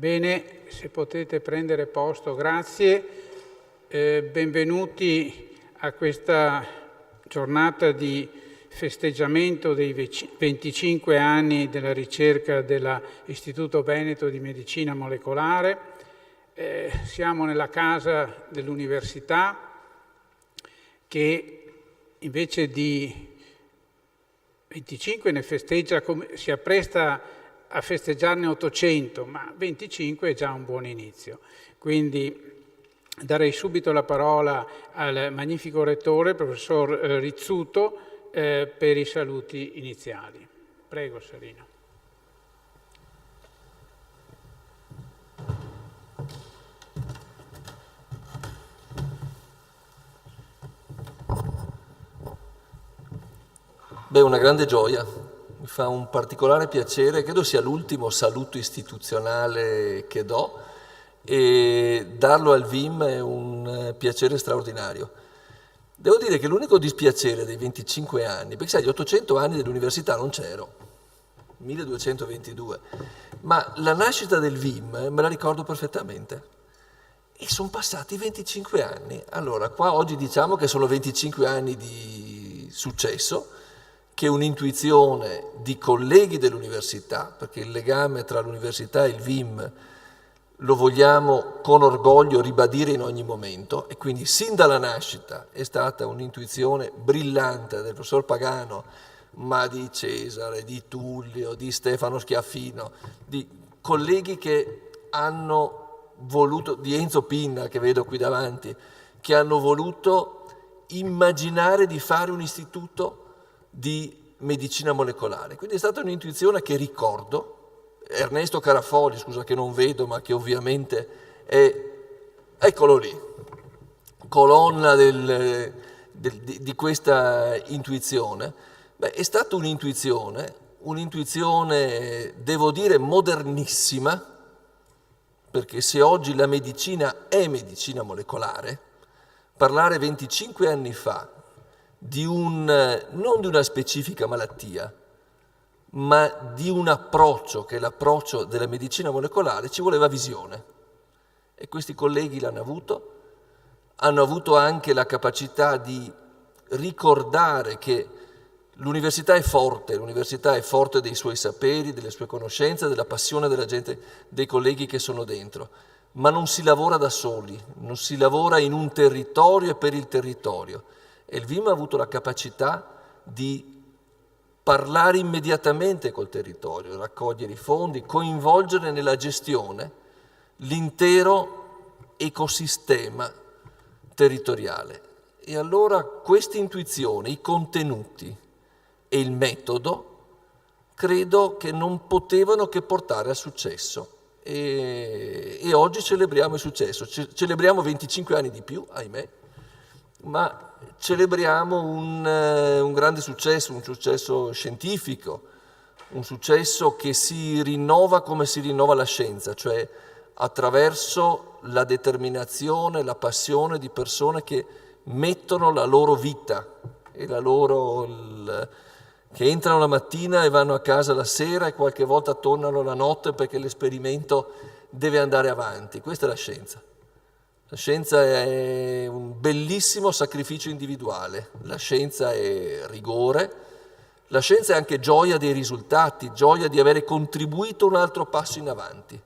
Bene, se potete prendere posto, grazie. Benvenuti a questa giornata di festeggiamento dei 25 anni della ricerca dell'Istituto Veneto di Medicina Molecolare. Siamo nella casa dell'Università che invece di 25 ne festeggia, si appresta a festeggiarne 800, ma 25 è già un buon inizio. Quindi darei subito la parola al magnifico rettore, professor Rizzuto, per i saluti iniziali. Prego, Serino. Beh, una grande gioia, mi fa un particolare piacere, credo sia l'ultimo saluto istituzionale che do e darlo al VIM è un piacere straordinario. Devo dire che l'unico dispiacere dei 25 anni, perché sai, gli 800 anni dell'università non c'ero, 1222, ma la nascita del VIM me la ricordo perfettamente. E sono passati 25 anni. Allora, qua oggi diciamo che sono 25 anni di successo, che è un'intuizione di colleghi dell'università, perché il legame tra l'università e il VIM lo vogliamo con orgoglio ribadire in ogni momento, e quindi sin dalla nascita è stata un'intuizione brillante del professor Pagano, ma di Cesare, di Tullio, di Stefano Schiaffino, di colleghi che hanno voluto, di Enzo Pinna che vedo qui davanti, che hanno voluto immaginare di fare un istituto di medicina molecolare. Quindi è stata un'intuizione che ricordo. Ernesto Carafoli, scusa che non vedo, ma che ovviamente è, eccolo lì, colonna di questa intuizione. Beh, è stata un'intuizione, devo dire, modernissima, perché se oggi la medicina è medicina molecolare, parlare 25 anni fa non di una specifica malattia, ma di un approccio, che è l'approccio della medicina molecolare, ci voleva visione. E questi colleghi l'hanno avuto anche la capacità di ricordare che l'università è forte dei suoi saperi, delle sue conoscenze, della passione della gente, dei colleghi che sono dentro, ma non si lavora da soli, non si lavora in un territorio e per il territorio. E il VIM ha avuto la capacità di parlare immediatamente col territorio, raccogliere i fondi, coinvolgere nella gestione l'intero ecosistema territoriale. E allora questa intuizione, i contenuti e il metodo, credo che non potevano che portare al successo. E oggi celebriamo il successo, celebriamo 25 anni di più, ahimè, ma celebriamo un grande successo, un successo scientifico, un successo che si rinnova come si rinnova la scienza, cioè attraverso la determinazione, la passione di persone che mettono la loro vita e che entrano la mattina e vanno a casa la sera e qualche volta tornano la notte perché l'esperimento deve andare avanti. Questa è la scienza. La scienza è un bellissimo sacrificio individuale, la scienza è rigore, la scienza è anche gioia dei risultati, gioia di avere contribuito un altro passo in avanti.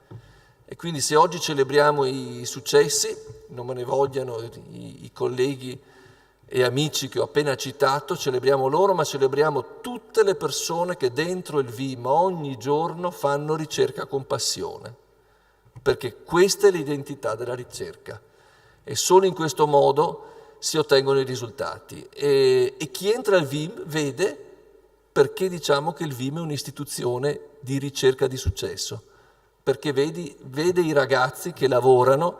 E quindi se oggi celebriamo i successi, non me ne vogliano i colleghi e amici che ho appena citato, celebriamo loro, ma celebriamo tutte le persone che dentro il VIM ogni giorno fanno ricerca con passione, perché questa è l'identità della ricerca. E solo in questo modo si ottengono i risultati. E chi entra al VIM vede perché diciamo che il VIM è un'istituzione di ricerca di successo, perché vede i ragazzi che lavorano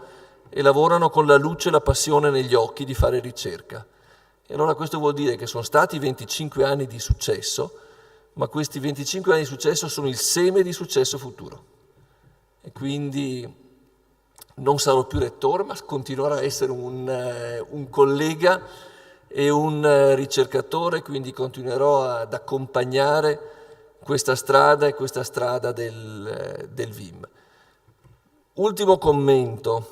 e lavorano con la luce e la passione negli occhi di fare ricerca. E allora questo vuol dire che sono stati 25 anni di successo, ma questi 25 anni di successo sono il seme di successo futuro. E quindi non sarò più rettore, ma continuerò a essere un collega e un ricercatore, quindi continuerò ad accompagnare questa strada e questa strada del VIM. Ultimo commento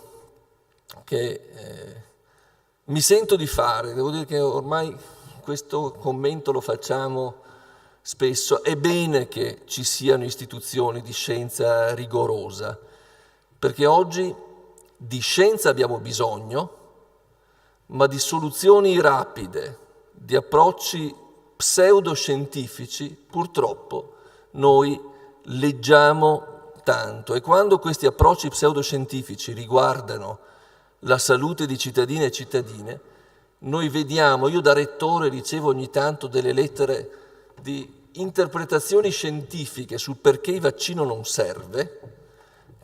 che mi sento di fare, devo dire che ormai questo commento lo facciamo spesso. È bene che ci siano istituzioni di scienza rigorosa, perché oggi di scienza abbiamo bisogno, ma di soluzioni rapide, di approcci pseudoscientifici, purtroppo noi leggiamo tanto. E quando questi approcci pseudoscientifici riguardano la salute di cittadini e cittadine, noi vediamo, io da rettore ricevo ogni tanto delle lettere di interpretazioni scientifiche sul perché il vaccino non serve,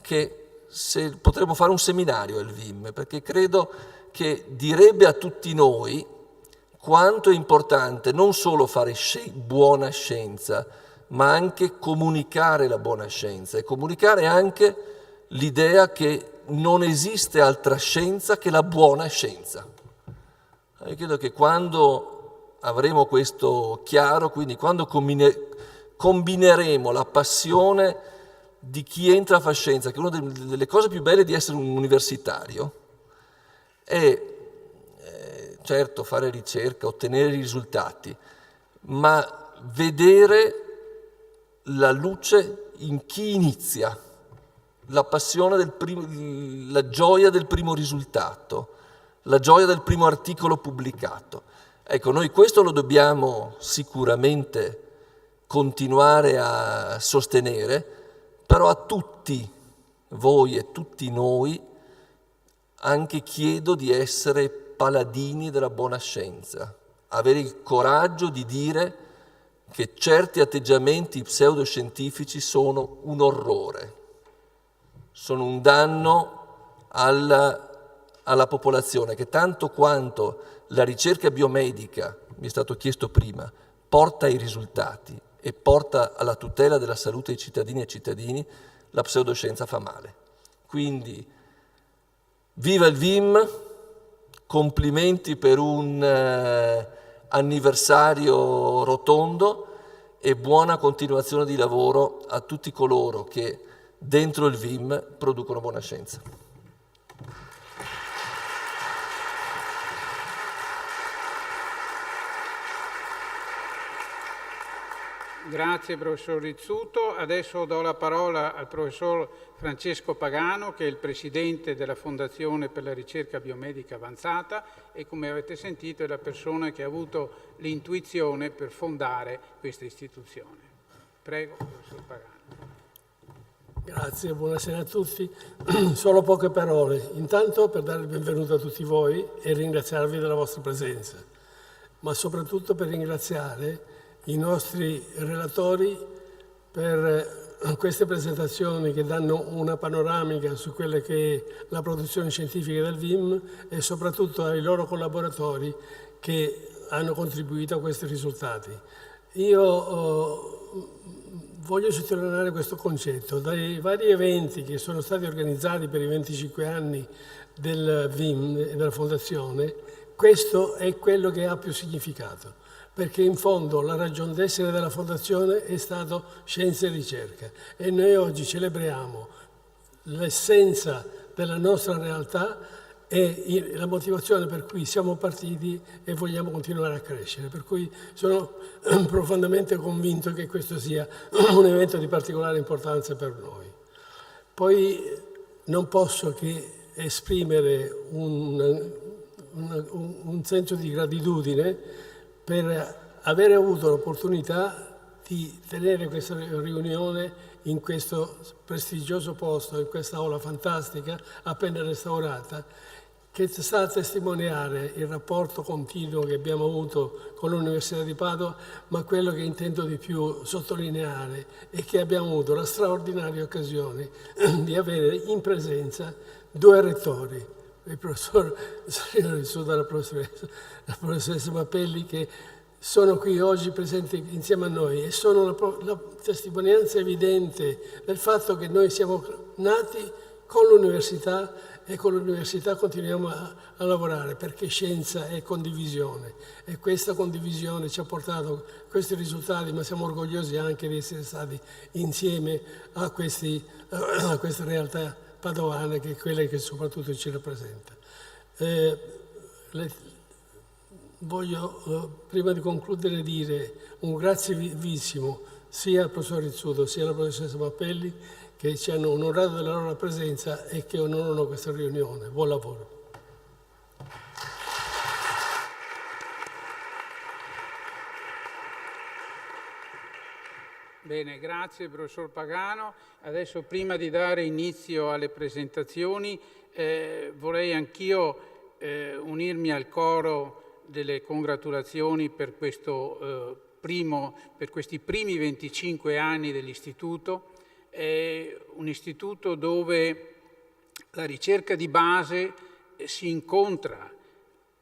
che se potremmo fare un seminario al VIM, perché credo che direbbe a tutti noi quanto è importante non solo fare buona scienza, ma anche comunicare la buona scienza e comunicare anche l'idea che non esiste altra scienza che la buona scienza. Io credo che quando avremo questo chiaro, quindi quando combineremo la passione di chi entra a fare scienza, che è una delle cose più belle di essere un universitario, è certo fare ricerca, ottenere risultati, ma vedere la luce in chi inizia, la passione la gioia del primo risultato, la gioia del primo articolo pubblicato. Ecco, noi questo lo dobbiamo sicuramente continuare a sostenere, però a tutti voi e tutti noi anche chiedo di essere paladini della buona scienza, avere il coraggio di dire che certi atteggiamenti pseudoscientifici sono un orrore, sono un danno alla popolazione, che tanto quanto la ricerca biomedica, mi è stato chiesto prima, porta ai risultati e porta alla tutela della salute dei cittadini e cittadini, la pseudoscienza fa male. Quindi viva il VIM, complimenti per un anniversario rotondo e buona continuazione di lavoro a tutti coloro che dentro il VIM producono buona scienza. Grazie professor Rizzuto. Adesso do la parola al professor Francesco Pagano, che è il presidente della Fondazione per la Ricerca Biomedica Avanzata e, come avete sentito, è la persona che ha avuto l'intuizione per fondare questa istituzione. Prego, professor Pagano. Grazie, buonasera a tutti. Solo poche parole. Intanto per dare il benvenuto a tutti voi e ringraziarvi della vostra presenza, ma soprattutto per ringraziare i nostri relatori per queste presentazioni che danno una panoramica su quella che è la produzione scientifica del VIM e soprattutto ai loro collaboratori che hanno contribuito a questi risultati. Io voglio sottolineare questo concetto. Dai vari eventi che sono stati organizzati per i 25 anni del VIM e della Fondazione, questo è quello che ha più significato, perché in fondo la ragione d'essere della Fondazione è stato scienza e ricerca e noi oggi celebriamo l'essenza della nostra realtà e la motivazione per cui siamo partiti e vogliamo continuare a crescere. Per cui sono profondamente convinto che questo sia un evento di particolare importanza per noi. Poi non posso che esprimere un senso di gratitudine per aver avuto l'opportunità di tenere questa riunione in questo prestigioso posto, in questa aula fantastica, appena restaurata, che sta a testimoniare il rapporto continuo che abbiamo avuto con l'Università di Padova, ma quello che intendo di più sottolineare è che abbiamo avuto la straordinaria occasione di avere in presenza due rettori, il professor Rizzuto e la professoressa Mappelli, che sono qui oggi presenti insieme a noi e sono la testimonianza evidente del fatto che noi siamo nati con l'università e con l'università continuiamo a lavorare, perché scienza è condivisione e questa condivisione ci ha portato a questi risultati, ma siamo orgogliosi anche di essere stati insieme a questa realtà padovana, che è quella che soprattutto ci rappresenta. Voglio, prima di concludere, dire un grazie vivissimo sia al professor Rizzuto sia alla professoressa Mappelli, che ci hanno onorato della loro presenza e che onorano questa riunione. Buon lavoro. Bene, grazie professor Pagano. Adesso, prima di dare inizio alle presentazioni, vorrei anch'io unirmi al coro delle congratulazioni per questi primi 25 anni dell'istituto. È un istituto dove la ricerca di base si incontra,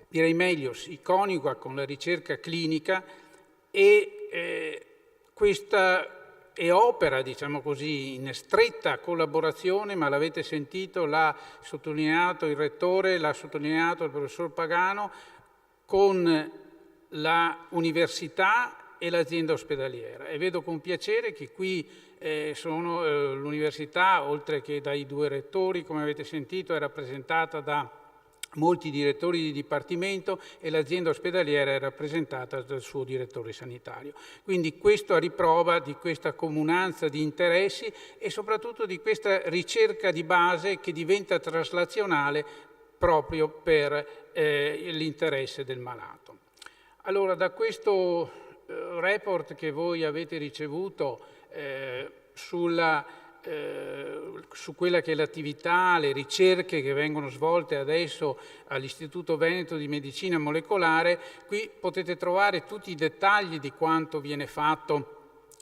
direi meglio, si coniuga con la ricerca clinica e questa è opera, diciamo così, in stretta collaborazione, ma l'avete sentito, l'ha sottolineato il Rettore, l'ha sottolineato il professor Pagano, con l'Università e l'azienda ospedaliera. E vedo con piacere che qui l'Università, oltre che dai 2 rettori, come avete sentito, è rappresentata da molti direttori di dipartimento e l'azienda ospedaliera è rappresentata dal suo direttore sanitario. Quindi questo a riprova di questa comunanza di interessi e soprattutto di questa ricerca di base che diventa traslazionale proprio per l'interesse del malato. Allora, da questo report che voi avete ricevuto su quella che è l'attività, le ricerche che vengono svolte adesso all'Istituto Veneto di Medicina Molecolare, qui potete trovare tutti i dettagli di quanto viene fatto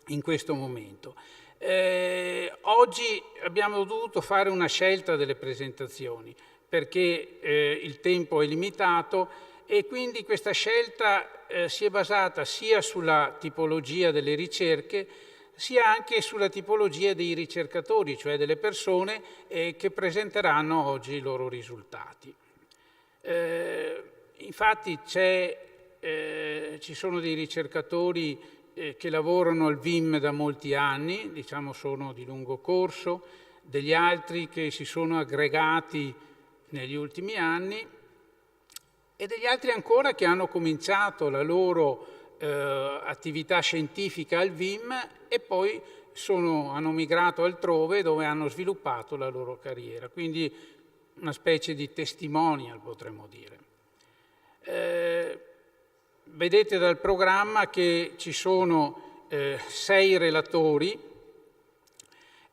in questo momento. Oggi abbiamo dovuto fare una scelta delle presentazioni perché il tempo è limitato e quindi questa scelta si è basata sia sulla tipologia delle ricerche sia anche sulla tipologia dei ricercatori, cioè delle persone che presenteranno oggi i loro risultati. Infatti ci sono dei ricercatori che lavorano al VIM da molti anni, diciamo sono di lungo corso, degli altri che si sono aggregati negli ultimi anni e degli altri ancora che hanno cominciato la loro attività scientifica al VIM e poi hanno migrato altrove dove hanno sviluppato la loro carriera, quindi una specie di testimonial potremmo dire. Vedete dal programma che ci sono 6 relatori,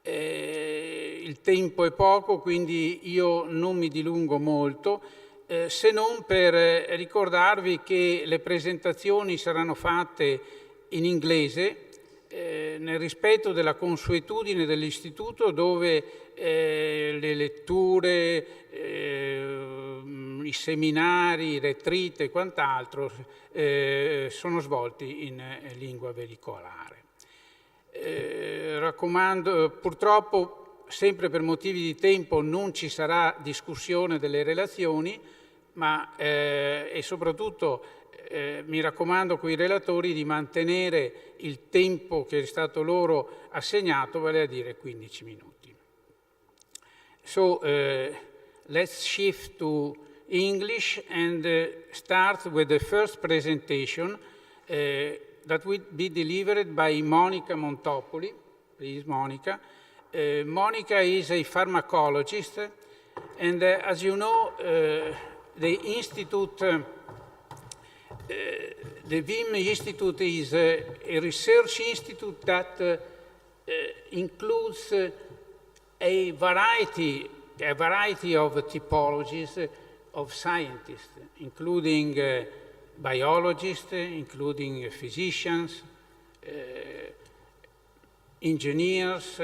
il tempo è poco quindi io non mi dilungo molto, se non per ricordarvi che le presentazioni saranno fatte in inglese nel rispetto della consuetudine dell'istituto dove le letture, i seminari, i retreat e quant'altro sono svolti in lingua veicolare. Raccomando, purtroppo sempre per motivi di tempo non ci sarà discussione delle relazioni, ma e soprattutto mi raccomando con i relatori di mantenere il tempo che è stato loro assegnato, vale a dire 15 minuti. So let's shift to English and start with the first presentation that will be delivered by Monica Montopoli. Please, Monica. Monica is a pharmacologist, and as you know, the institute, the VIM Institute is a research institute that includes a variety of typologies of scientists, including biologists, including physicians, engineers,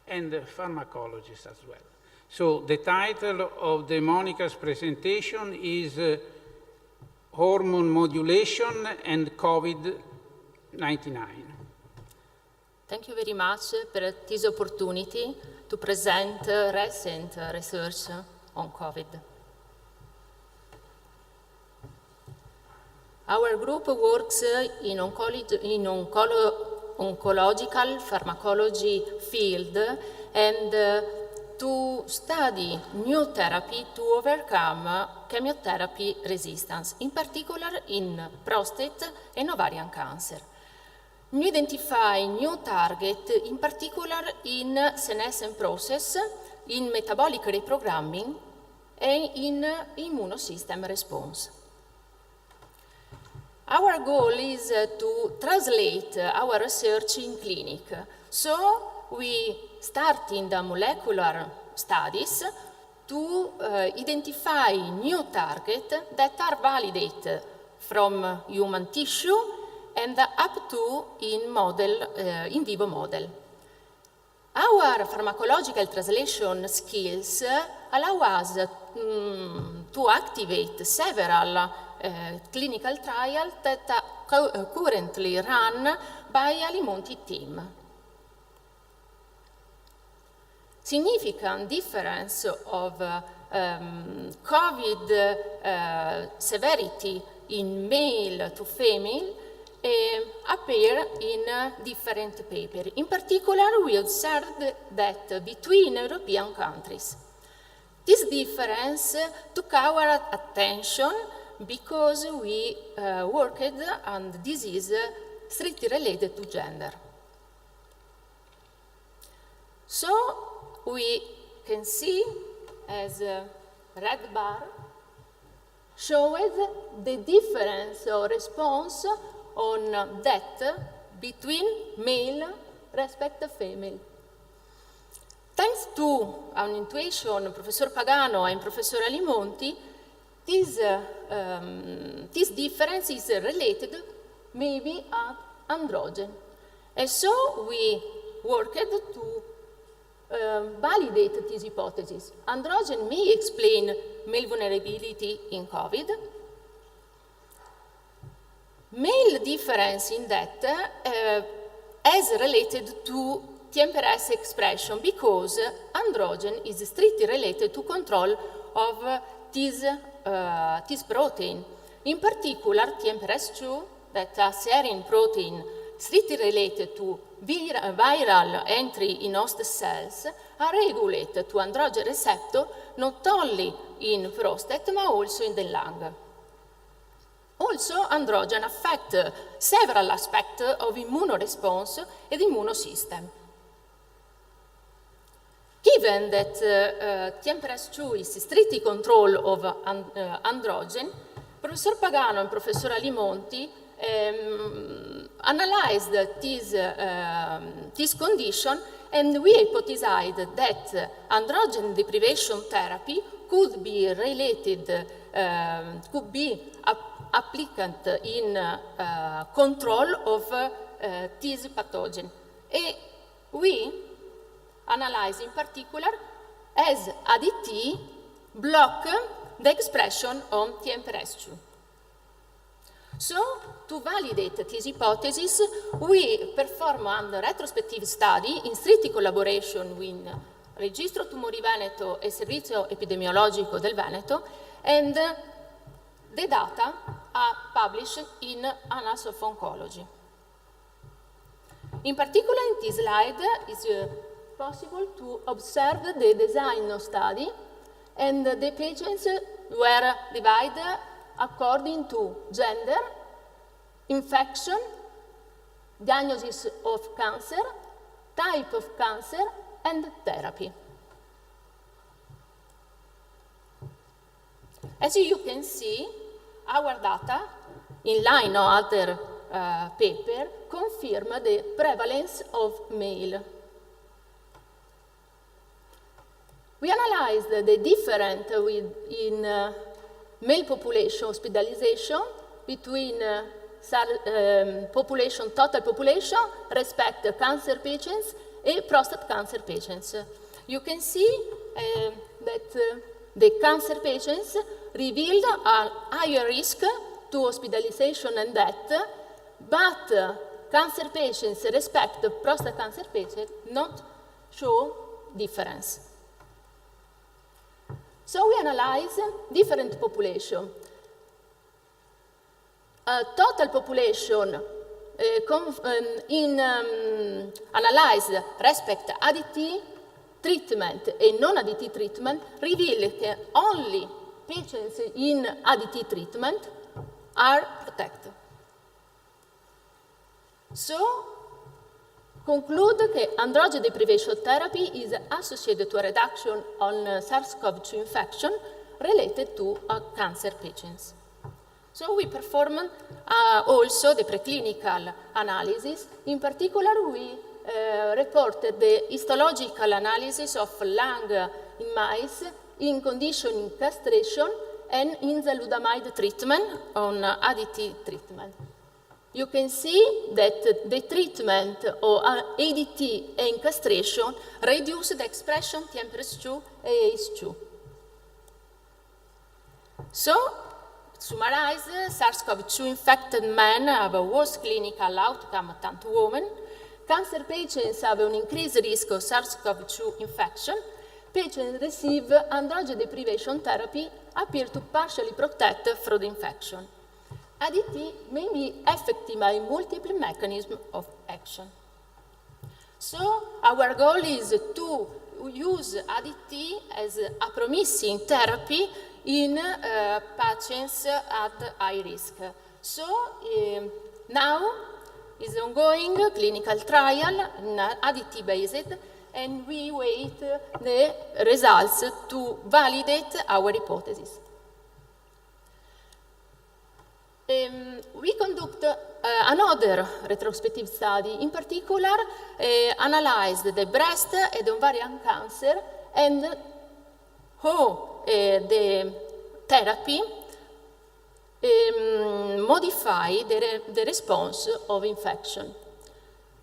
and pharmacologists as well. So the title of the Monica's presentation is Hormone Modulation and COVID-19. Thank you very much for this opportunity to present recent research on COVID. Our group works in oncological pharmacology field and to study new therapy to overcome chemotherapy resistance, in particular in prostate and ovarian cancer. We identify new target, in particular in senescent process, in metabolic reprogramming, and in immune system response. Our goal is to translate our research in clinic. So we start in the molecular studies to identify new targets that are validated from human tissue and up to in vivo model. Our pharmacological translation skills allow us to activate several clinical trials that are currently run by Alimonti team. Significant difference of COVID severity in male to female appear in different papers. In particular, we observed that between European countries. This difference took our attention because we worked on disease strictly related to gender. So we can see as a red bar shows the difference of response on death between male respect to female. Thanks to an intuition, Professor Pagano and Professor Alimonti, this difference is related maybe at androgen. And so we worked to validate this hypothesis. Androgen may explain male vulnerability in COVID. Male difference in that is related to TMPRSS expression because androgen is strictly related to control of this protein. In particular, TMPRSS2, that a serine protein strictly related to viral entry in host cells, are regulated to androgen receptor not only in prostate but also in the lung. Also, androgen affect several aspects of immune response and immune system. Given that TMPRSS2 is strictly control of androgen, Professor Pagano and Professor Alimonti analyzed this condition, and we hypothesized that androgen deprivation therapy could be related, could be applicant in control of this pathogen. And we analyze in particular as ADT block the expression on TMPRSS2. So, to validate this hypothesis, we perform a retrospective study in strict collaboration with Registro Tumori Veneto e Servizio Epidemiologico del Veneto, and the data are published in Annals of Oncology. In particular, in this slide, it's possible to observe the design of study, and the patients were divided according to gender, infection, diagnosis of cancer, type of cancer, and therapy. As you can see, our data, in line of other paper, confirm the prevalence of male. We analyzed the difference in male population hospitalization between population, total population, respect cancer patients and prostate cancer patients. You can see that the cancer patients revealed a higher risk to hospitalization and death, but cancer patients respect prostate cancer patients not show difference. So we analyze different population. Total population analyzed respect ADT, treatment and non-ADT treatment reveal that only patients in ADT treatment are protected. So, conclude that androgen deprivation therapy is associated to a reduction on SARS-CoV-2 infection related to cancer patients. So we performed also the preclinical analysis. In particular, we reported the histological analysis of lung in mice in conditioning castration and in enzalutamide treatment on ADT treatment. You can see that the treatment of ADT and castration reduced the expression TMPRSS2 and ACE2. So, to summarize, SARS-CoV-2 infected men have a worse clinical outcome than women. Cancer patients have an increased risk of SARS-CoV-2 infection. Patients receive androgen deprivation therapy appear to partially protect from the infection. ADT may be effective by multiple mechanisms of action. So our goal is to use ADT as a promising therapy in patients at high risk. So now is ongoing clinical trial ADT-based, and we wait the results to validate our hypothesis. We conduct another retrospective study, in particular analyzed the breast and ovarian cancer and how the therapy modify the response of infection.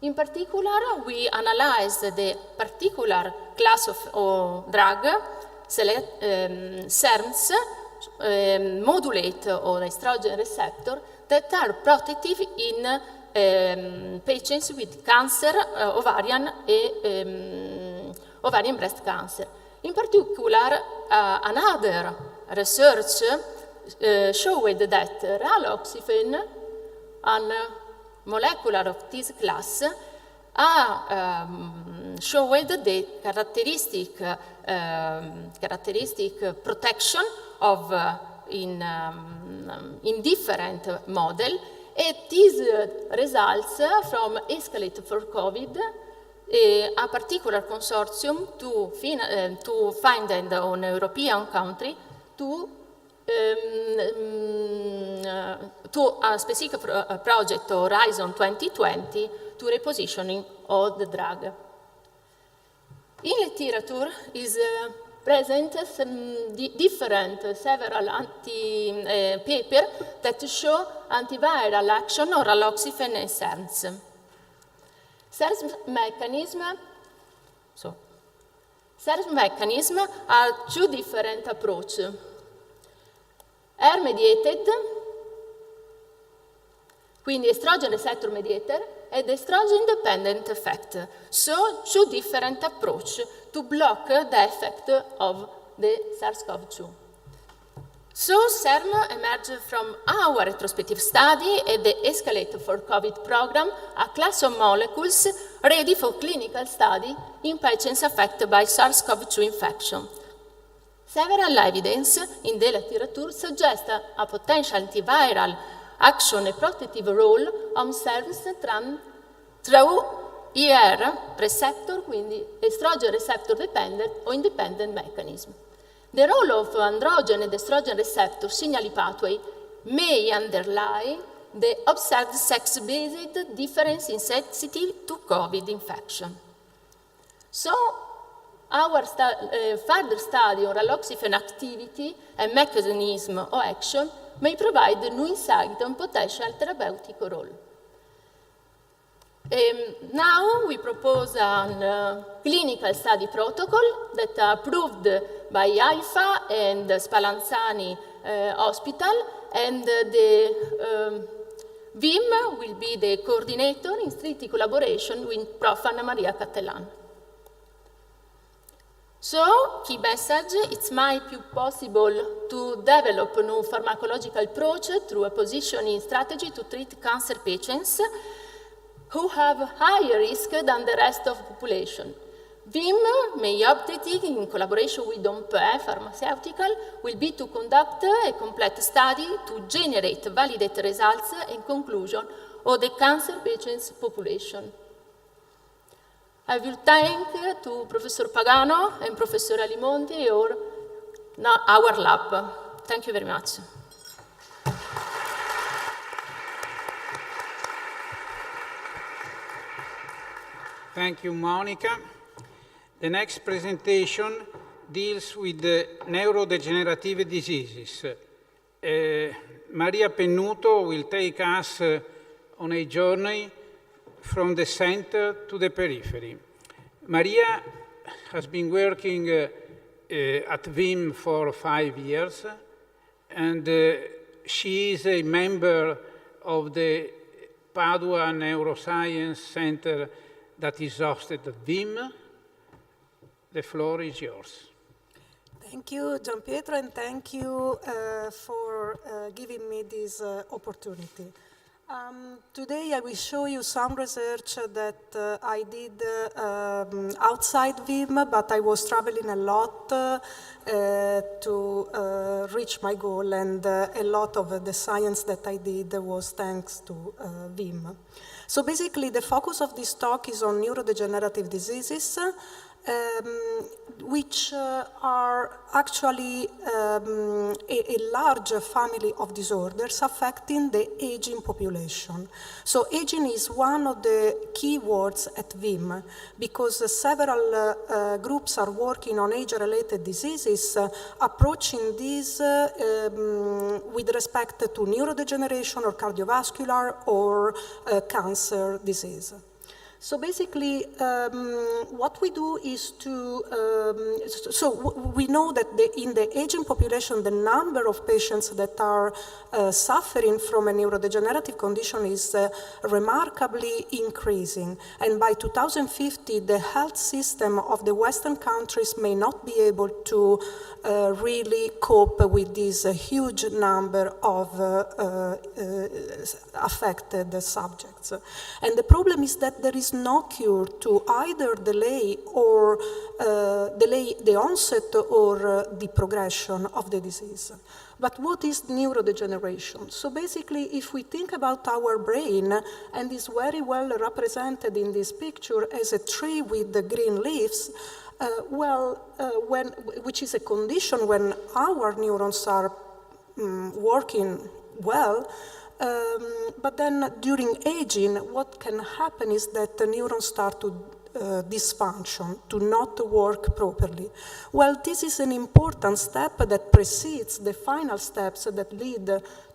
In particular, we analyzed the particular class of drug, SERMs, modulate or estrogen receptor that are protective in patients with cancer, ovarian breast cancer. In particular, another research showed that raloxifene, a molecular of this class, showed the characteristic protection of in different model, and these results from Escalate for COVID, a particular consortium to find an European country to a specific project Horizon 2020 to repositioning of the drug. In literature is present some several papers that show antiviral action of raloxifene and SERMs. SERMs mechanism are two different approaches. ER-mediated, quindi estrogen receptor mediator, and estrogen-dependent effect. So, two different approaches to block the effect of the SARS-CoV-2. So, SERM emerged from our retrospective study at the Escalate for COVID program, a class of molecules ready for clinical study in patients affected by SARS-CoV-2 infection. Several evidence in the literature suggest a potential antiviral action and protective role on SERMs through ER receptor, quindi estrogen receptor dependent or independent mechanism. The role of androgen and estrogen receptor signaling pathway may underlie the observed sex-based difference in sensitivity to COVID infection. So, our further study on raloxifene activity and mechanism of action may provide new insight on potential therapeutic role. Now we propose a clinical study protocol that are approved by IFA and Spallanzani Hospital, and the VIM will be the coordinator in strict collaboration with Prof. Anna Maria Cattelan. So, key message, it might be possible to develop a new pharmacological approach through a positioning strategy to treat cancer patients who have higher risk than the rest of the population. VIM, may updated in collaboration with Dompe Pharmaceutical, will be to conduct a complete study to generate validate results and conclusion of the cancer patients population. I will thank to Professor Pagano and Professor Alimonti or our lab. Thank you very much. Thank you, Monica. The next presentation deals with the neurodegenerative diseases. Maria Pennuto will take us on a journey from the center to the periphery. Maria has been working at VIM for 5 years, and she is a member of the Padua Neuroscience Center that is hosted at VIM. The floor is yours. Thank you, Gianpietro, and thank you for giving me this opportunity. Today I will show you some research that I did outside VIM, but I was traveling a lot to reach my goal, and a lot of the science that I did was thanks to VIM. So basically the focus of this talk is on neurodegenerative diseases, which are actually a large family of disorders affecting the aging population. So aging is one of the key words at VIM because several groups are working on age-related diseases, approaching these with respect to neurodegeneration or cardiovascular or cancer disease. So basically, what we do is we know that in the aging population, the number of patients that are suffering from a neurodegenerative condition is remarkably increasing. And by 2050, the health system of the Western countries may not be able to really cope with this huge number of affected subjects. And the problem is that there is no cure to either delay the onset or the progression of the disease. But what is neurodegeneration? So basically, if we think about our brain, and is very well represented in this picture as a tree with the green leaves, which is a condition when our neurons are working well. But then during aging, what can happen is that the neurons start to dysfunction, to not work properly. Well, this is an important step that precedes the final steps that lead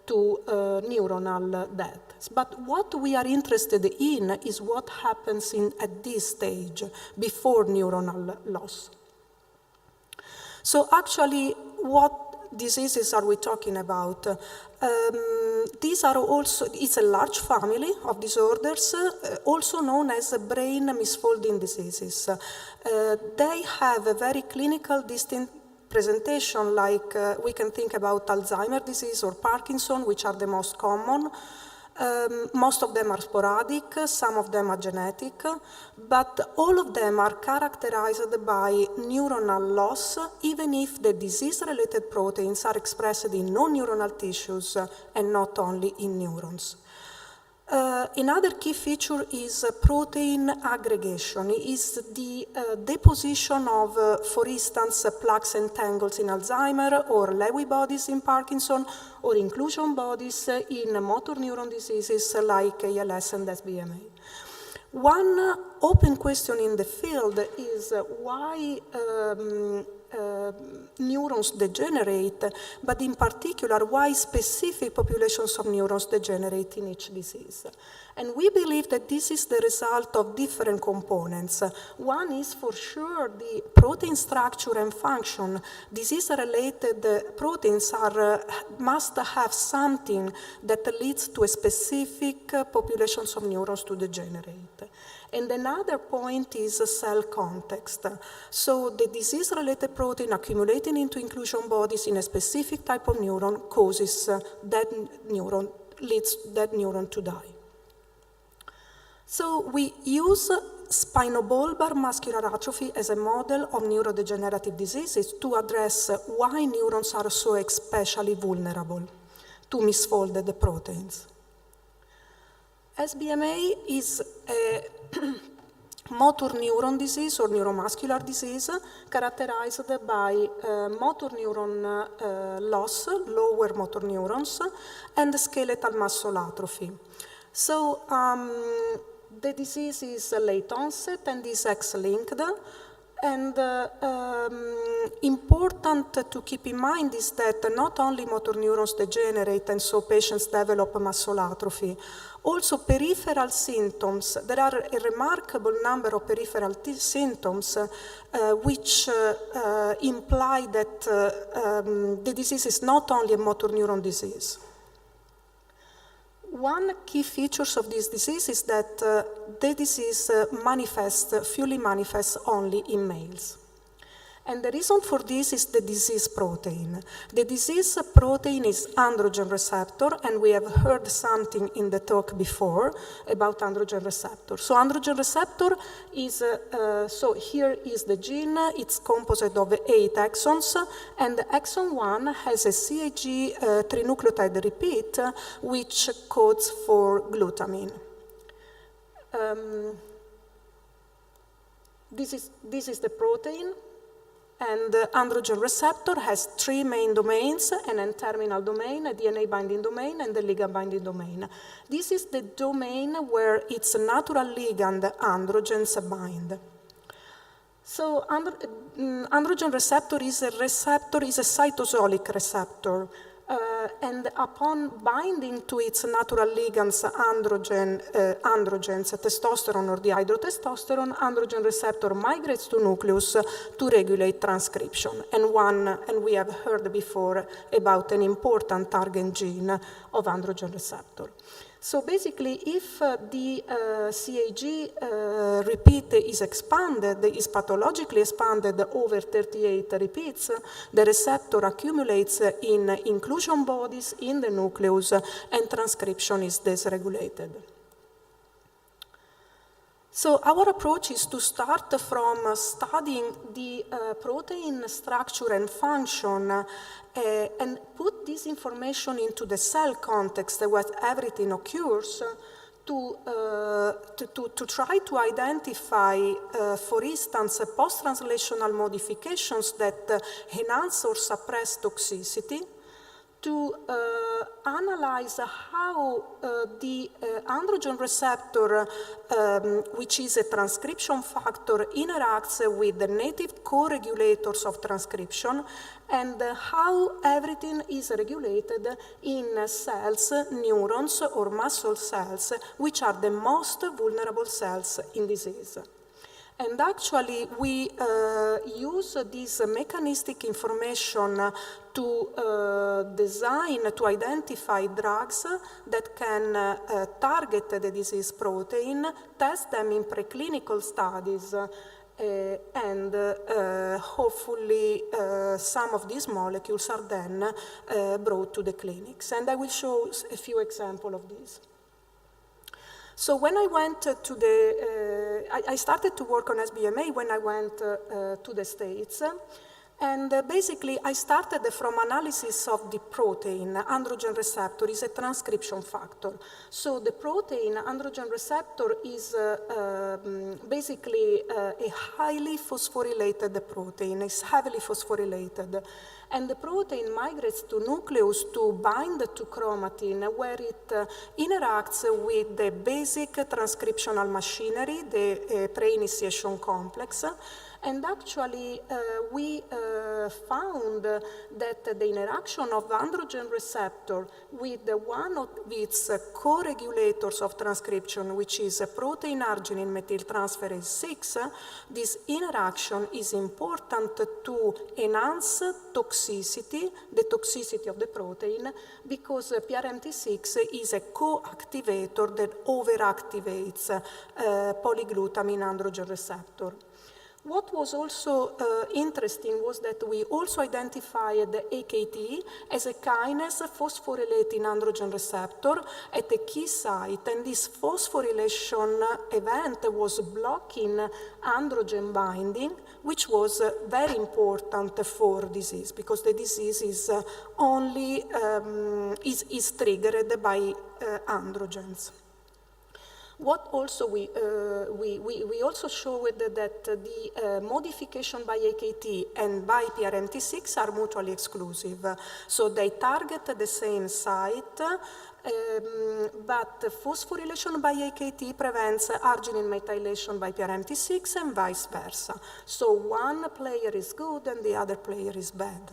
to neuronal death. But what we are interested in is what happens at this stage, before neuronal loss. So actually, what diseases are we talking about? These are also, it's a large family of disorders, also known as brain misfolding diseases. They have a very clinical distinct presentation, like we can think about Alzheimer's disease or Parkinson, which are the most common. Most of them are sporadic, some of them are genetic, but all of them are characterized by neuronal loss, even if the disease-related proteins are expressed in non-neuronal tissues and not only in neurons. Another key feature is protein aggregation. It is the deposition of, for instance, plaques and tangles in Alzheimer's, or Lewy bodies in Parkinson, or inclusion bodies in motor neuron diseases like ALS and SBMA. One open question in the field is why neurons degenerate, but in particular, why specific populations of neurons degenerate in each disease. And we believe that this is the result of different components. One is for sure the protein structure and function. Disease-related proteins must have something that leads to a specific populations of neurons to degenerate. And another point is cell context. So the disease-related protein accumulating into inclusion bodies in a specific type of neuron causes leads that neuron to die. So we use spinobulbar muscular atrophy as a model of neurodegenerative diseases to address why neurons are so especially vulnerable to misfolded proteins. SBMA is a motor neuron disease or neuromuscular disease characterized by motor neuron loss, lower motor neurons, and skeletal muscle atrophy. So the disease is late onset and is X-linked. And important to keep in mind is that not only motor neurons degenerate and so patients develop muscle atrophy, also peripheral symptoms. There are a remarkable number of peripheral symptoms which imply that the disease is not only a motor neuron disease. One key features of this disease is that the disease fully manifests only in males. And the reason for this is the disease protein. The disease protein is androgen receptor, and we have heard something in the talk before about androgen receptor. So androgen receptor is, so here is the gene, it's composed of 8 exons, and exon 1 has a CAG trinucleotide repeat, which codes for glutamine. This is the protein. And the androgen receptor has 3 main domains, an N-terminal domain, a DNA binding domain, and the ligand binding domain. This is the domain where its natural ligand androgens bind. So androgen receptor is a cytosolic receptor. And upon binding to its natural ligands, androgens, testosterone or dihydrotestosterone, androgen receptor migrates to nucleus to regulate transcription. And we have heard before about an important target gene of androgen receptor. So basically, if the CAG repeat is expanded, is pathologically expanded over 38 repeats, the receptor accumulates in inclusion bodies in the nucleus and transcription is dysregulated. So our approach is to start from studying the protein structure and function and put this information into the cell context where everything occurs to try to identify, for instance, post-translational modifications that enhance or suppress toxicity, to analyze how the androgen receptor, which is a transcription factor, interacts with the native co-regulators of transcription, and how everything is regulated in cells, neurons, or muscle cells, which are the most vulnerable cells in disease. And actually, we use this mechanistic information to to identify drugs that can target the disease protein, test them in preclinical studies, and hopefully some of these molecules are then brought to the clinics. And I will show a few examples of these. So when I went to I started to work on SBMA when I went to the States. And basically, I started from analysis of the protein. Androgen receptor is a transcription factor. So the protein, androgen receptor, is basically a highly phosphorylated protein. It's heavily phosphorylated. And the protein migrates to nucleus to bind to chromatin, where it interacts with the basic transcriptional machinery, the pre-initiation complex. And actually, we found that the interaction of androgen receptor with one of its co-regulators of transcription, which is a protein arginine methyltransferase 6, this interaction is important to enhance toxicity, the toxicity of the protein, because PRMT6 is a co-activator that overactivates polyglutamine androgen receptor. What was also interesting was that we also identified the AKT as a kinase phosphorylating androgen receptor at a key site, and this phosphorylation event was blocking androgen binding, which was very important for disease, because the disease is only is triggered by androgens. What also we also showed that the modification by AKT and by PRMT6 are mutually exclusive. So they target the same site, but phosphorylation by AKT prevents arginine methylation by PRMT6 and vice versa. So one player is good and the other player is bad.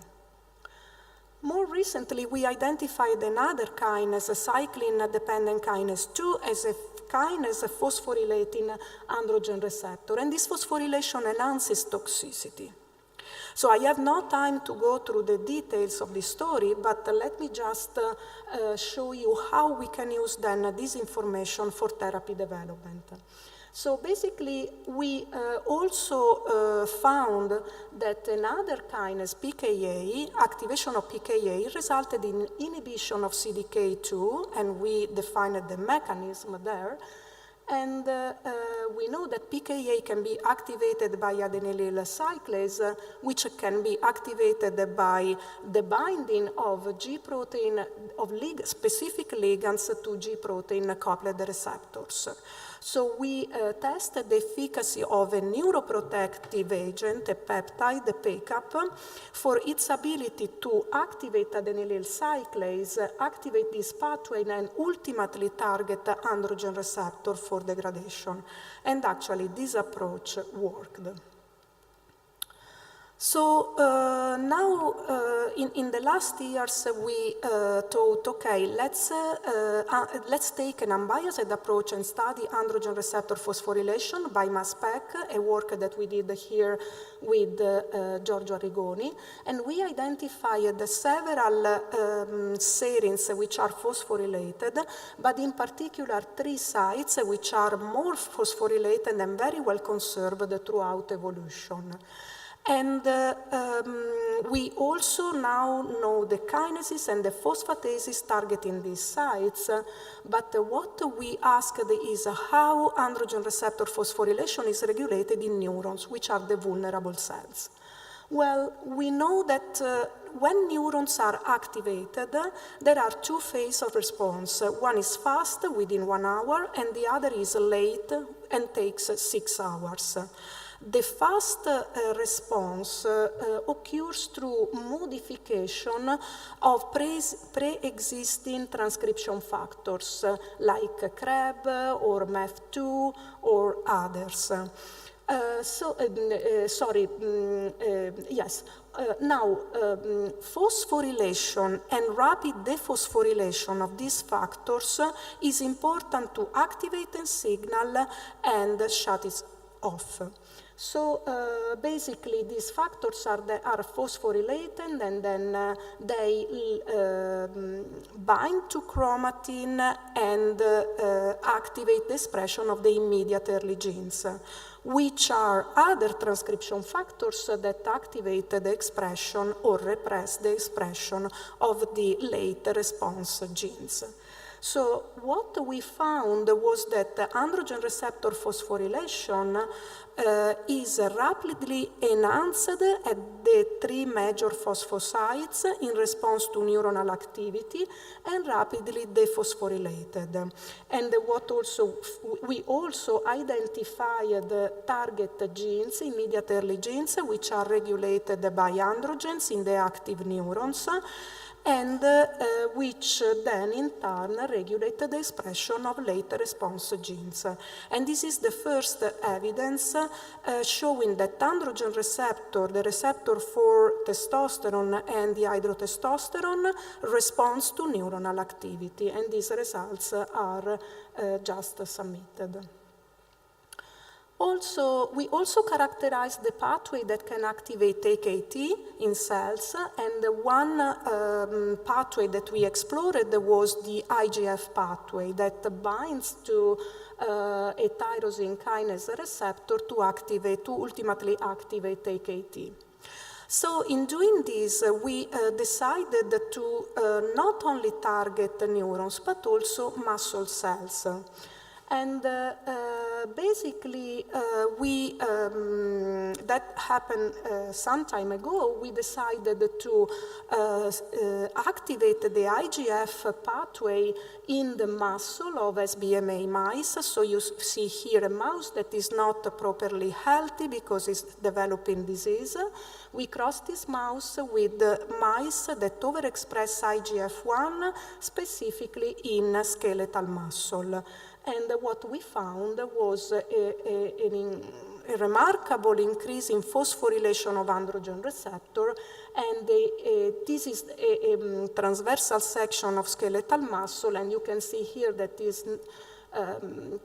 More recently, we identified another kinase, a cyclin-dependent kinase 2, as a kinase phosphorylating androgen receptor, and this phosphorylation enhances toxicity. So I have no time to go through the details of this story, but let me just show you how we can use then this information for therapy development. So basically, we also found that another kinase, PKA, activation of PKA, resulted in inhibition of CDK2, and we defined the mechanism there. And we know that PKA can be activated by adenylyl cyclase, which can be activated by the binding of G protein, of specific ligands to G protein coupled receptors. So we tested the efficacy of a neuroprotective agent, a peptide, the PACAP, for its ability to activate adenylyl cyclase, activate this pathway, and ultimately target the androgen receptor for degradation. And actually, this approach worked. So now, in the last years, we thought, okay, let's take an unbiased approach and study androgen receptor phosphorylation by mass spec, a work that we did here with Giorgio Arrigoni, and we identified several serines which are phosphorylated, but in particular 3 sites which are more phosphorylated and very well conserved throughout evolution. And we also now know the kinases and the phosphatases targeting these sites, but what we asked is how androgen receptor phosphorylation is regulated in neurons, which are the vulnerable cells. Well, we know that when neurons are activated, there are 2 phases of response. One is fast, within 1 hour, and the other is late and takes 6 hours. The fast response occurs through modification of pre-existing transcription factors like CREB or MEF2 or others. Now, phosphorylation and rapid dephosphorylation of these factors is important to activate a signal and shut it off. So basically, these factors are phosphorylated, and then they bind to chromatin and activate the expression of the immediate early genes, which are other transcription factors that activate the expression or repress the expression of the late response genes. So what we found was that androgen receptor phosphorylation is rapidly enhanced at the 3 major phosphosites in response to neuronal activity and rapidly dephosphorylated. And we also identified target genes, immediate early genes, which are regulated by androgens in the active neurons, and which then in turn regulate the expression of late response genes. And this is the first evidence showing that androgen receptor, the receptor for testosterone and dihydrotestosterone, responds to neuronal activity, and these results are just submitted. Also, we also characterized the pathway that can activate AKT in cells, and the one pathway that we explored was the IGF pathway that binds to a tyrosine kinase receptor to ultimately activate AKT. So in doing this, we decided to not only target the neurons, but also muscle cells. And basically, that happened some time ago. We decided to activate the IGF pathway in the muscle of SBMA mice. So you see here a mouse that is not properly healthy because it's developing disease. We crossed this mouse with mice that overexpress IGF-1 specifically in skeletal muscle. And what we found was a remarkable increase in phosphorylation of androgen receptor, and this is a transversal section of skeletal muscle, and you can see here that is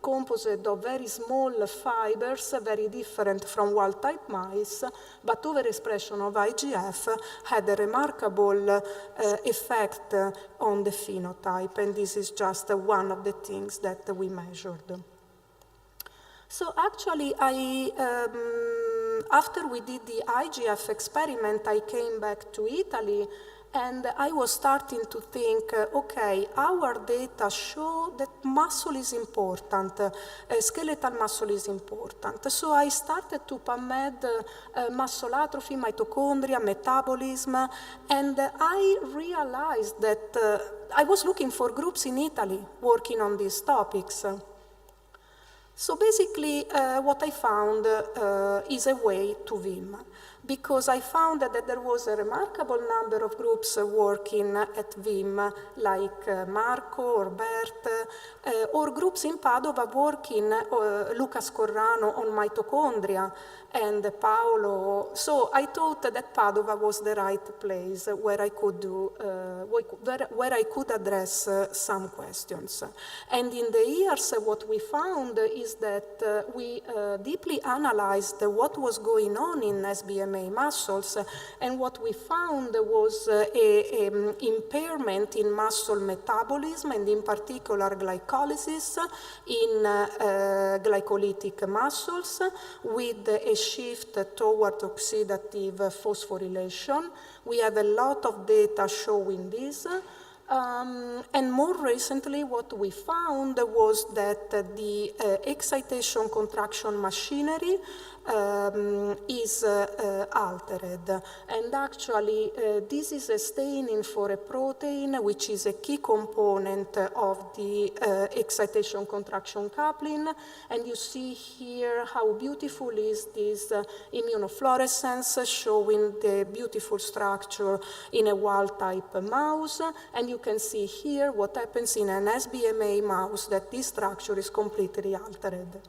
composite of very small fibers, very different from wild-type mice, but overexpression of IGF had a remarkable effect on the phenotype, and this is just one of the things that we measured. So actually, after we did the IGF experiment, I came back to Italy, and I was starting to think, okay, our data show that muscle is important, skeletal muscle is important. So I started to PubMed muscle atrophy, mitochondria, metabolism, and I realized that I was looking for groups in Italy working on these topics. So basically, what I found is a way to VIM, because I found that there was a remarkable number of groups working at VIM, like Marco or Bert, or groups in Padova working, Lucas Corrano on mitochondria, and Paolo. So I thought that Padova was the right place where I could do, where I could address some questions. And in the years, what we found is that we deeply analyzed what was going on in SBMA muscles, and what we found was an impairment in muscle metabolism, and in particular glycolysis in glycolytic muscles, with a shift toward oxidative phosphorylation. We have a lot of data showing this. And more recently, what we found was that the excitation contraction machinery is altered. And actually, this is a staining for a protein, which is a key component of the excitation contraction coupling. And you see here how beautiful is this immunofluorescence, showing the beautiful structure in a wild-type mouse. And you can see here what happens in an SBMA mouse, that this structure is completely altered.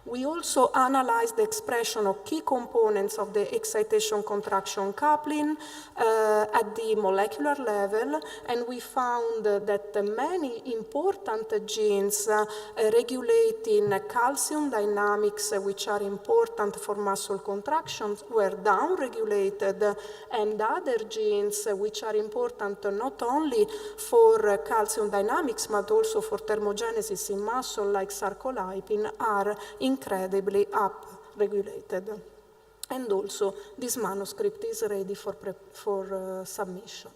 We also analyzed the expression of key components of the excitation contraction coupling at the molecular level, and we found that many important genes regulating calcium dynamics, which are important for muscle contractions, were downregulated, and other genes which are important not only for calcium dynamics but also for thermogenesis in muscle, like sarcolipin, are incredibly up-regulated. And also, this manuscript is ready for submission.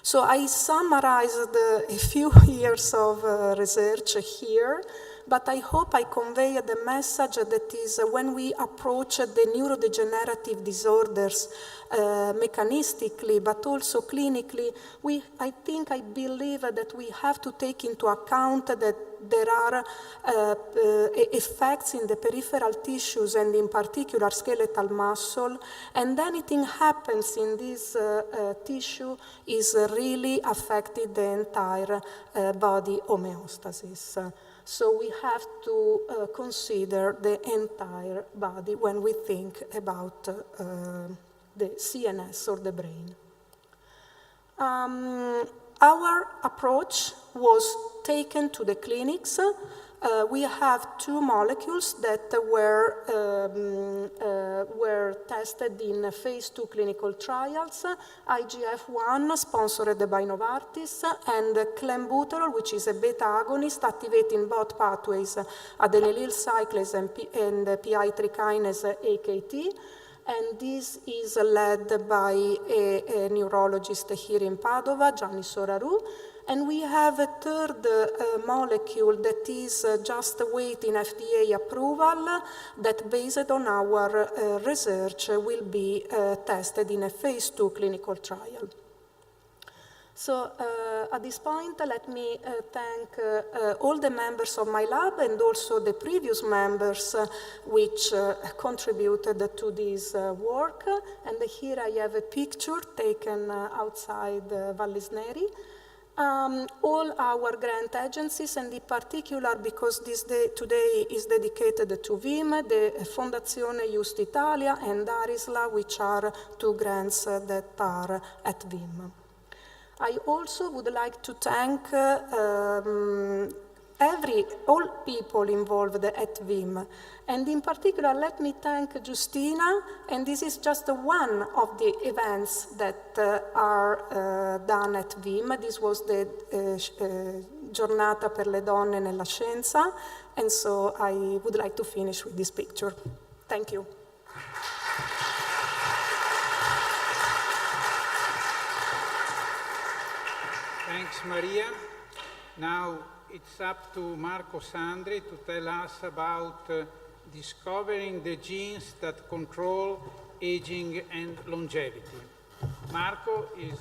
So I summarized a few years of research here, but I hope I convey the message that is when we approach the neurodegenerative disorders mechanistically, but also clinically, I believe that we have to take into account that there are effects in the peripheral tissues, and in particular skeletal muscle, and anything happens in this tissue is really affecting the entire body homeostasis. So we have to consider the entire body when we think about the CNS or the brain. Our approach was taken to the clinics We have two molecules that were tested in phase 2 clinical trials, IGF-1, sponsored by Novartis, and clenbuterol, which is a beta agonist activating both pathways, adenylyl cyclase and PI3 kinase AKT. And this is led by a neurologist here in Padova, Gianni Soraru. And we have a third molecule that is just awaiting FDA approval that, based on our research, will be tested in a phase 2 clinical trial. So at this point, let me thank all the members of my lab and also the previous members which contributed to this work. And here I have a picture taken outside Vallisneri. All our grant agencies, and in particular, because this day today is dedicated to VIM, the Fondazione Just Italia and Arisla, which are two grants that are at VIM. I also would like to thank all people involved at VIM. And in particular, let me thank Giustina, and this is just one of the events that are done at VIM. This was the Giornata per le donne nella scienza, and so I would like to finish with this picture. Thank you. Thanks, Maria. Now it's up to Marco Sandri to tell us about discovering the genes that control aging and longevity. Marco is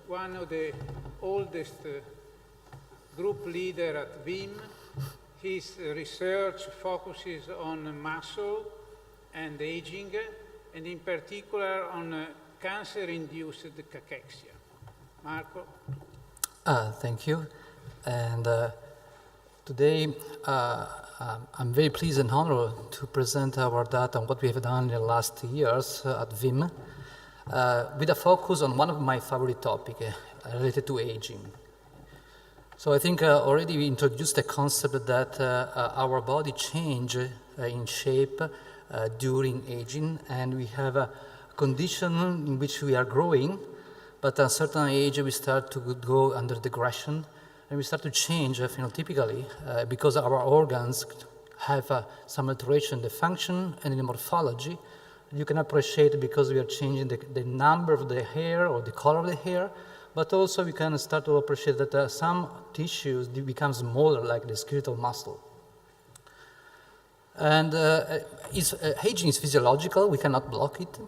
one of the oldest group leader at VIM. His research focuses on muscle and aging, and in particular on cancer-induced cachexia. Marco? Thank you. And today I'm very pleased and honored to present our data on what we have done in the last years at VIM with a focus on one of my favorite topics related to aging. So I think already we introduced the concept that our body changes in shape during aging, and we have a condition in which we are growing, but at a certain age we start to go under degradation, and we start to change phenotypically because our organs have some alteration in the function and in the morphology. You can appreciate it because we are changing the number of the hair or the color of the hair, but also we can start to appreciate that some tissues become smaller, like the skeletal muscle. And aging is physiological, we cannot block it,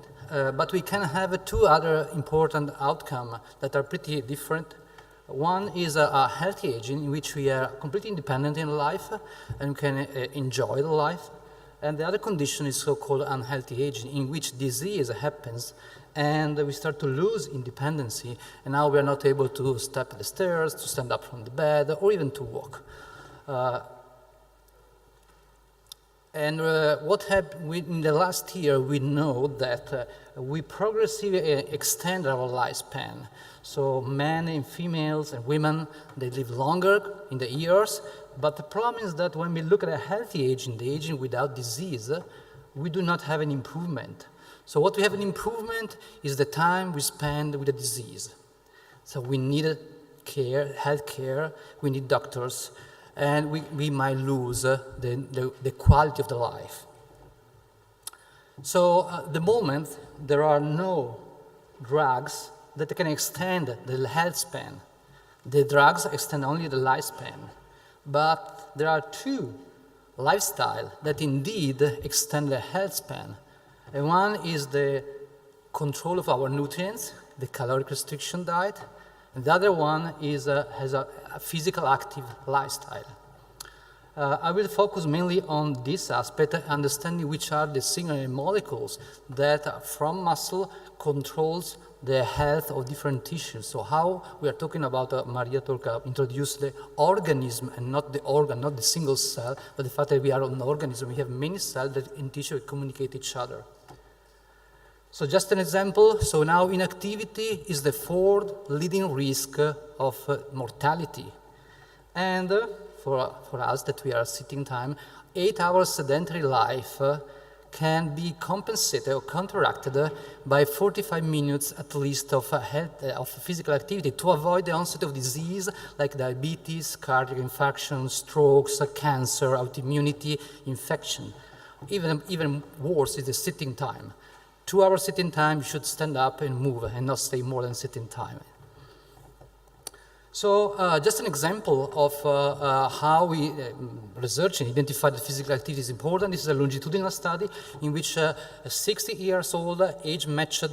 but we can have two other important outcomes that are pretty different. One is a healthy aging in which we are completely independent in life and can enjoy the life. And the other condition is so-called unhealthy aging, in which disease happens and we start to lose independency, and now we are not able to step the stairs, to stand up from the bed, or even to walk. What happened in the last year, we know that we progressively extend our lifespan. So men and females and women, they live longer in the years, but the problem is that when we look at a healthy aging, the aging without disease, we do not have an improvement. So what we have an improvement is the time we spend with the disease. So we need care, health care, we need doctors, and we might lose the quality of the life. So at the moment, there are no drugs that can extend the health span. The drugs extend only the lifespan. But there are two lifestyles that indeed extend the health span. And one is the control of our nutrients, the caloric restriction diet, and the other one is has a physical active lifestyle. I will focus mainly on this aspect, understanding which are the signaling molecules that from muscle controls the health of different tissues. So how we are talking about, Maria introduced the organism and not the organ, not the single cell, but the fact that we are an organism, we have many cells that in tissue communicate each other. So just an example, so now inactivity is the fourth leading risk of mortality. And for us that we are sitting time, 8 hours sedentary life can be compensated or counteracted by 45 minutes at least of physical activity to avoid the onset of disease like diabetes, cardiac infarction, strokes, cancer, autoimmunity, infection. Even worse is the sitting time. 2 hours sitting time, you should stand up and move and not stay more than sitting time. So just an example of how we research and identify that physical activity is important. This is a longitudinal study in which 60 years old, age-matched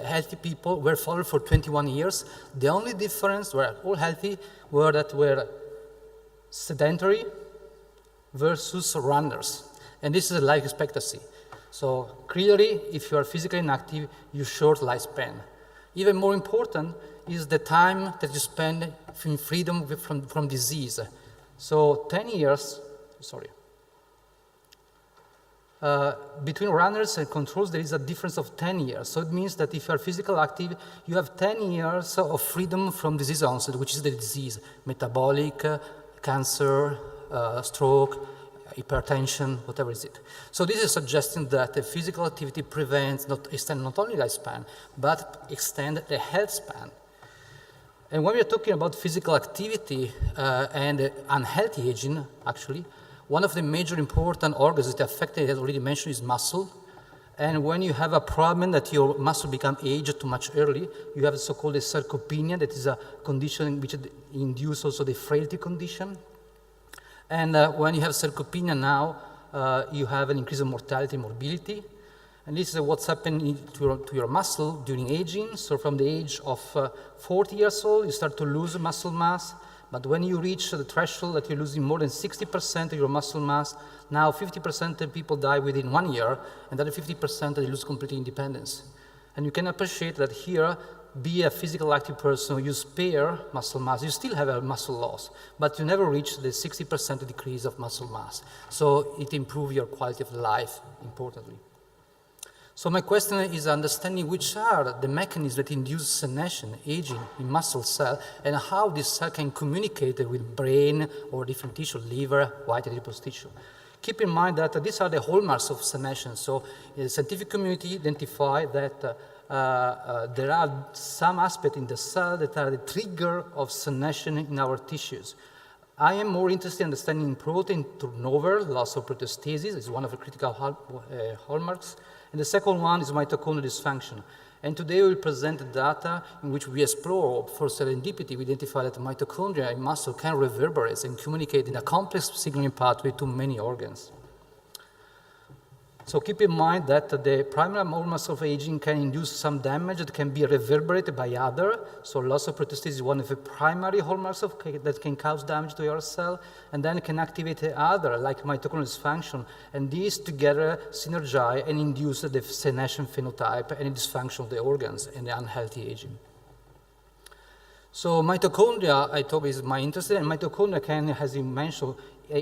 healthy people were followed for 21 years. The only difference, were all healthy, were sedentary versus runners. And this is a life expectancy. So clearly, if you are physically inactive, you short lifespan. Even more important is the time that you spend in freedom from disease. So 10 years, between runners and controls, there is a difference of 10 years. So it means that if you are physically active, you have 10 years of freedom from disease onset, which is the disease, metabolic, cancer, stroke, hypertension, whatever is it. So this is suggesting that the physical activity extend not only lifespan, but extend the health span. And when we are talking about physical activity and unhealthy aging, actually, one of the major important organs that affected, as already mentioned, is muscle. And when you have a problem that your muscle become aged too much early, you have so-called a sarcopenia, that is a condition which induces also the frailty condition. And when you have sarcopenia now, you have an increase in mortality and morbidity. And this is what's happening to your muscle during aging. So from the age of 40 years old, you start to lose muscle mass. But when you reach the threshold that you're losing more than 60% of your muscle mass, now 50% of people die within 1 year, and the other 50% they lose complete independence. And you can appreciate that here, be a physical active person, you spare muscle mass, you still have a muscle loss, but you never reach the 60% decrease of muscle mass. So it improves your quality of life, importantly. So my question is understanding which are the mechanisms that induce senescence, aging in muscle cell, and how this cell can communicate with brain or different tissue, liver, white adipose tissue. Keep in mind that these are the hallmarks of senescence. So the scientific community identify that there are some aspects in the cell that are the trigger of senescence in our tissues. I am more interested in understanding protein turnover, loss of proteostasis is one of the critical hallmarks. And the second one is mitochondrial dysfunction. And today we will present data in which we explore for serendipity. We identify that mitochondria in muscle can reverberate and communicate in a complex signaling pathway to many organs. So keep in mind that the primary hallmarks of aging can induce some damage that can be reverberated by other. So loss of proteostasis is one of the primary hallmarks that can cause damage to your cell, and then it can activate the other, like mitochondrial dysfunction, and these together synergize and induce the senescent phenotype and dysfunction of the organs and the unhealthy aging. So mitochondria, I thought, is my interest, and mitochondria can, as you mentioned,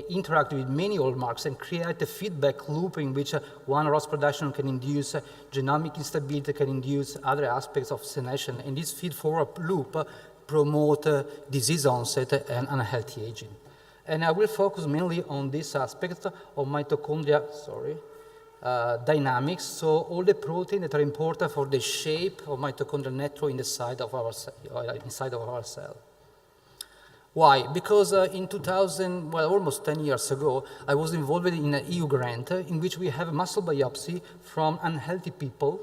interact with many hallmarks and create a feedback loop in which one ROS production can induce genomic instability, can induce other aspects of senescence, and this feed-forward loop promote disease onset and unhealthy aging. And I will focus mainly on this aspect of mitochondria, dynamics, so all the proteins that are important for the shape of mitochondrial network inside of our cell. Why? Because in 2000, well, almost 10 years ago, I was involved in an EU grant in which we have a muscle biopsy from unhealthy people,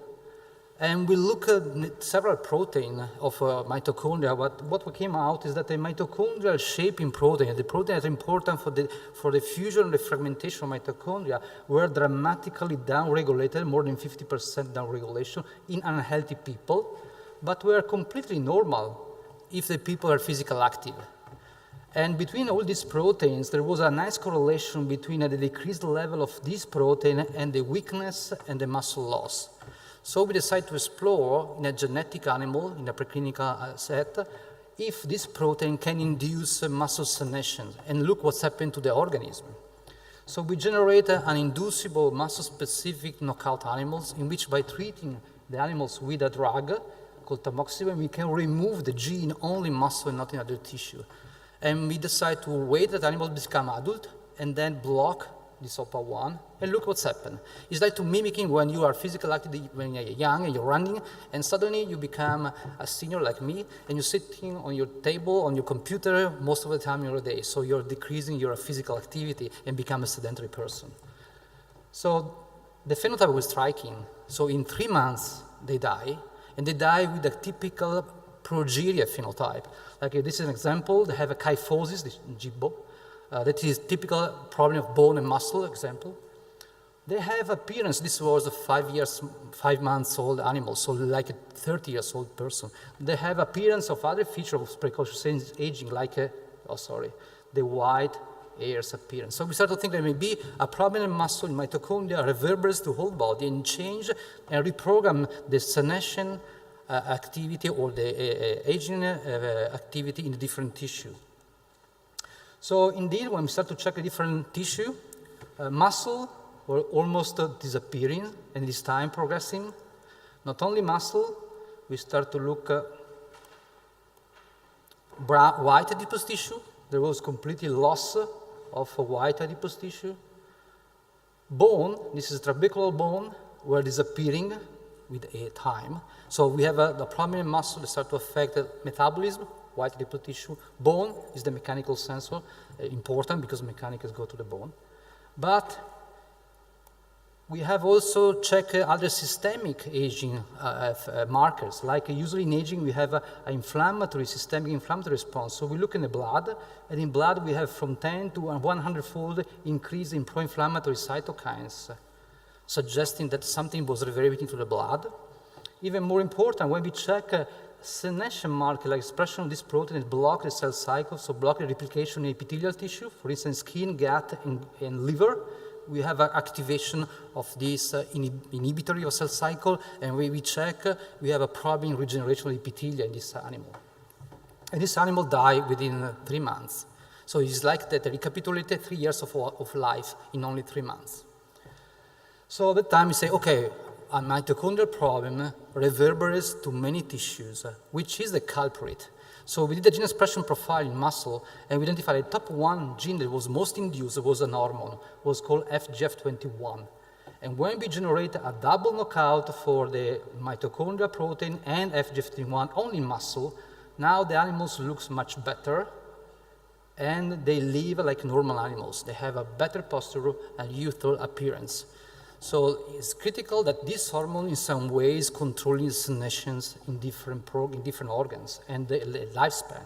and we look at several proteins of mitochondria. What came out is that the mitochondrial shaping protein, the protein that is important for the fusion and the fragmentation of mitochondria, were dramatically downregulated, more than 50% downregulation in unhealthy people, but were completely normal if the people are physically active. And between all these proteins, there was a nice correlation between the decreased level of this protein and the weakness and the muscle loss. So we decided to explore in a genetic animal, in a preclinical set, if this protein can induce muscle senescence, and look what's happened to the organism. So we generate an inducible muscle-specific knockout animals in which by treating the animals with a drug called tamoxifen, we can remove the gene only muscle and not in other tissue. And we decide to wait that animals become adult and then block this OPA1, and look what's happened. It's like to mimicking when you are physically active, when you're young and you're running, and suddenly you become a senior like me, and you're sitting on your table, on your computer, most of the time in your day. So you're decreasing your physical activity and become a sedentary person. So the phenotype was striking. So in 3 months, they die, and they die with a typical progeria phenotype. Like this is an example, they have a kyphosis, this gibbo. That is typical problem of bone and muscle example. They have appearance, this was a 5 months old animal, so like a 30 years old person. They have appearance of other features of precocious aging, like the white hairs appearance. So we start to think there may be a problem in muscle, in mitochondria, reverberates to whole body and change and reprogram the senescence activity or the aging activity in the different tissue. So indeed, when we start to check the different tissue, muscle were almost disappearing and this time progressing. Not only muscle, we start to look at white adipose tissue. There was completely loss of white adipose tissue. Bone, this is trabecular bone, were disappearing with time. So we have the prominent muscle that start to affect metabolism, white adipose tissue. Bone is the mechanical sensor, important because mechanicals go to the bone. But we have also checked other systemic aging markers. Like usually in aging, we have an systemic inflammatory response. So we look in the blood, and in blood we have from 10 to 100-fold increase in pro-inflammatory cytokines, suggesting that something was reverberating to the blood. Even more important, when we check senescence marker, like expression of this protein, it blocks the cell cycle, so block the replication in epithelial tissue, for instance, skin, gut, and liver. We have an activation of this inhibitory of cell cycle, and when we check, we have a problem in regeneration of epithelia in this animal. And this animal died within 3 months. So it's like that recapitulated 3 years of life in only 3 months. So at the time we say, okay, a mitochondrial problem reverberates to many tissues, which is the culprit. So we did a gene expression profile in muscle, and we identified the top 1 gene that was most induced was an hormone, was called FGF21. And when we generate a double knockout for the mitochondrial protein and FGF21 only in muscle, now the animals looks much better, and they live like normal animals. They have a better posture and youthful appearance. So it's critical that this hormone in some ways controlling senescence in different organs and the lifespan.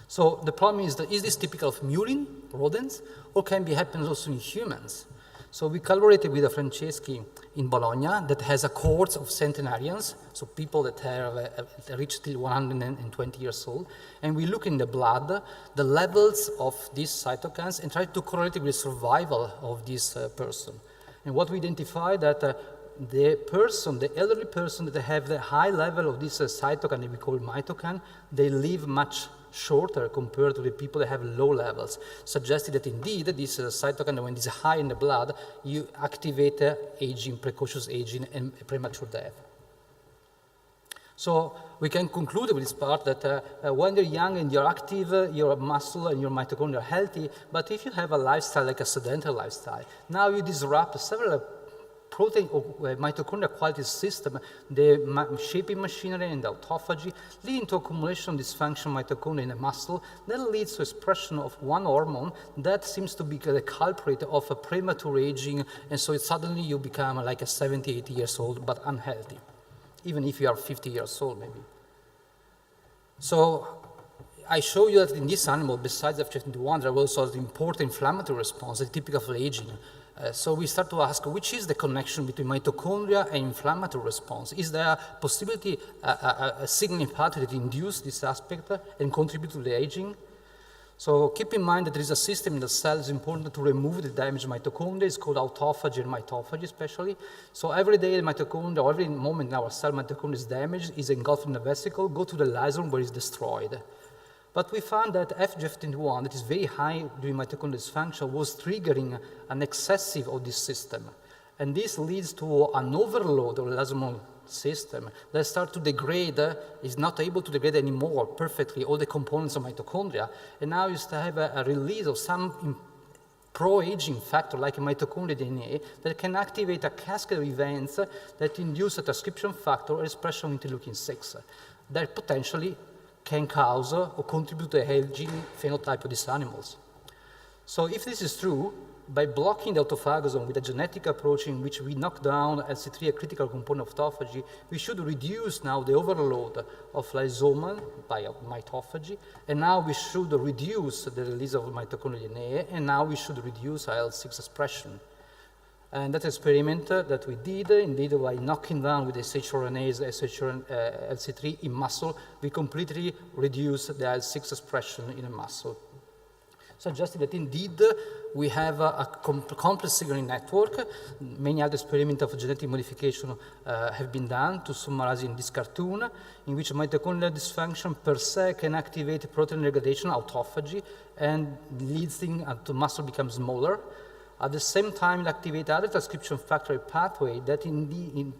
So the problem is this typical of murine, rodents, or can be happening also in humans? So we collaborated with Franceschi in Bologna that has a cohort of centenarians, so people that have reached till 120 years old, and we look in the blood, the levels of these cytokines, and try to correlate with the survival of this person. And what we identified that the elderly person that have the high level of this cytokine that we call mitokine, they live much shorter compared to the people that have low levels, suggesting that indeed this cytokine, when it's high in the blood, you activate aging, precocious aging, and premature death. So we can conclude with this part that when you're young and you're active, your muscle and your mitochondria are healthy, but if you have a lifestyle like a sedentary lifestyle, now you disrupt several protein or mitochondrial quality system, the shaping machinery and the autophagy, leading to accumulation of dysfunctional mitochondria in the muscle. That leads to expression of one hormone that seems to be the culprit of a premature aging, and so suddenly you become like a 70, 80 years old, but unhealthy, even if you are 50 years old, maybe. So I show you that in this animal, besides FGF21, there was also the important inflammatory response, the typical of aging. So we start to ask, which is the connection between mitochondria and inflammatory response? Is there a possibility, a signaling pathway that induce this aspect and contribute to the aging? So keep in mind that there is a system in the cell that's important to remove the damaged mitochondria. It's called autophagy and mitophagy especially. So every day the mitochondria, or every moment in our cell mitochondria is damaged, is engulfed in the vesicle, go to the lysosome where it's destroyed. But we found that FGF21, that is very high during mitochondrial dysfunction, was triggering an excessive of this system. And this leads to an overload of lysosomal system that start to degrade, is not able to degrade anymore perfectly all the components of mitochondria, and now you have a release of some pro-aging factor like mitochondrial DNA that can activate a cascade of events that induce a transcription factor or expression of interleukin-6 that potentially can cause or contribute to a aging phenotype of these animals. So if this is true, by blocking the autophagosome with a genetic approach in which we knock down LC3, a critical component of autophagy, we should reduce now the overload of lysosomal by mitophagy, and now we should reduce the release of mitochondrial DNA, and now we should reduce IL-6 expression. And that experiment that we did, indeed, by knocking down with the shRNAs, LC3 in muscle, we completely reduced the IL-6 expression in a muscle, suggesting that indeed we have a complex signaling network. Many other experiments of genetic modification have been done, to summarize in this cartoon, in which mitochondrial dysfunction per se can activate protein degradation, autophagy, and leads things to muscle become smaller. At the same time, it activates other transcription factor pathway that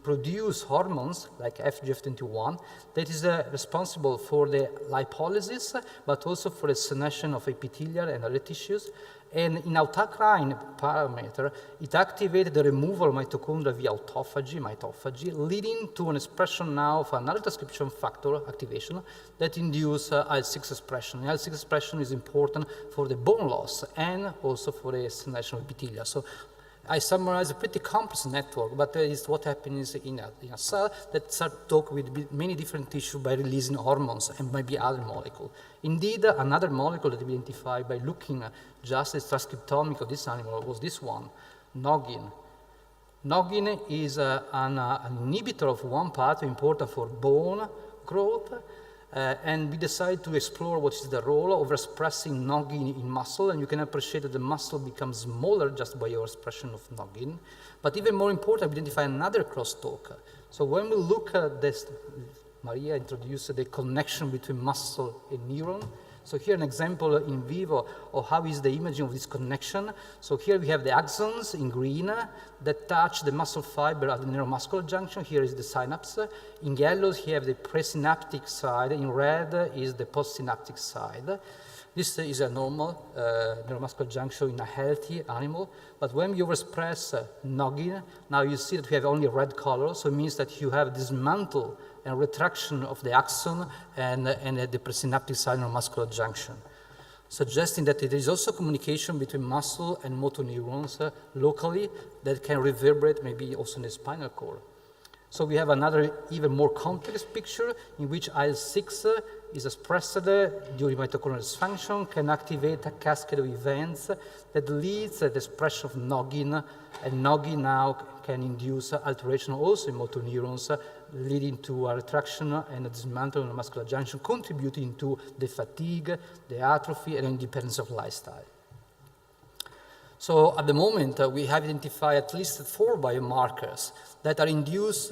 produce hormones like FGF21 that is responsible for the lipolysis, but also for the senescence of epithelial and other tissues. And in autocrine parameter, it activated the removal of mitochondria via mitophagy, leading to an expression now of another transcription factor activation that induces IL-6 expression. IL-6 expression is important for the bone loss and also for the senescence of epithelia. So I summarize a pretty complex network, but that is what happens in a cell that starts to talk with many different tissues by releasing hormones and maybe other molecules. Indeed, another molecule that we identified by looking just at the transcriptomic of this animal was this one, Noggin. Noggin is an inhibitor of one pathway important for bone growth, and we decided to explore what is the role of expressing Noggin in muscle, and you can appreciate that the muscle becomes smaller just by your expression of Noggin. But even more important, we identify another crosstalk. So when we look at this, Maria introduced the connection between muscle and neuron. So here an example in vivo of how is the imaging of this connection. So here we have the axons in green that touch the muscle fiber at the neuromuscular junction. Here is the synapse. In yellow, here have the presynaptic side. In red is the postsynaptic side. This is a normal neuromuscular junction in a healthy animal. But when you overexpress Noggin, now you see that we have only red color. So it means that you have dismantle and retraction of the axon and the presynaptic side neuromuscular junction, suggesting that there is also communication between muscle and motor neurons locally that can reverberate maybe also in the spinal cord. So we have another even more complex picture in which IL-6 is expressed during mitochondrial dysfunction, can activate a cascade of events that leads to the expression of Noggin, and Noggin now can induce alteration also in motor neurons, leading to a retraction and a dismantling of the muscular junction, contributing to the fatigue, the atrophy, and independence of lifestyle. So at the moment, we have identified at least 4 biomarkers that are induced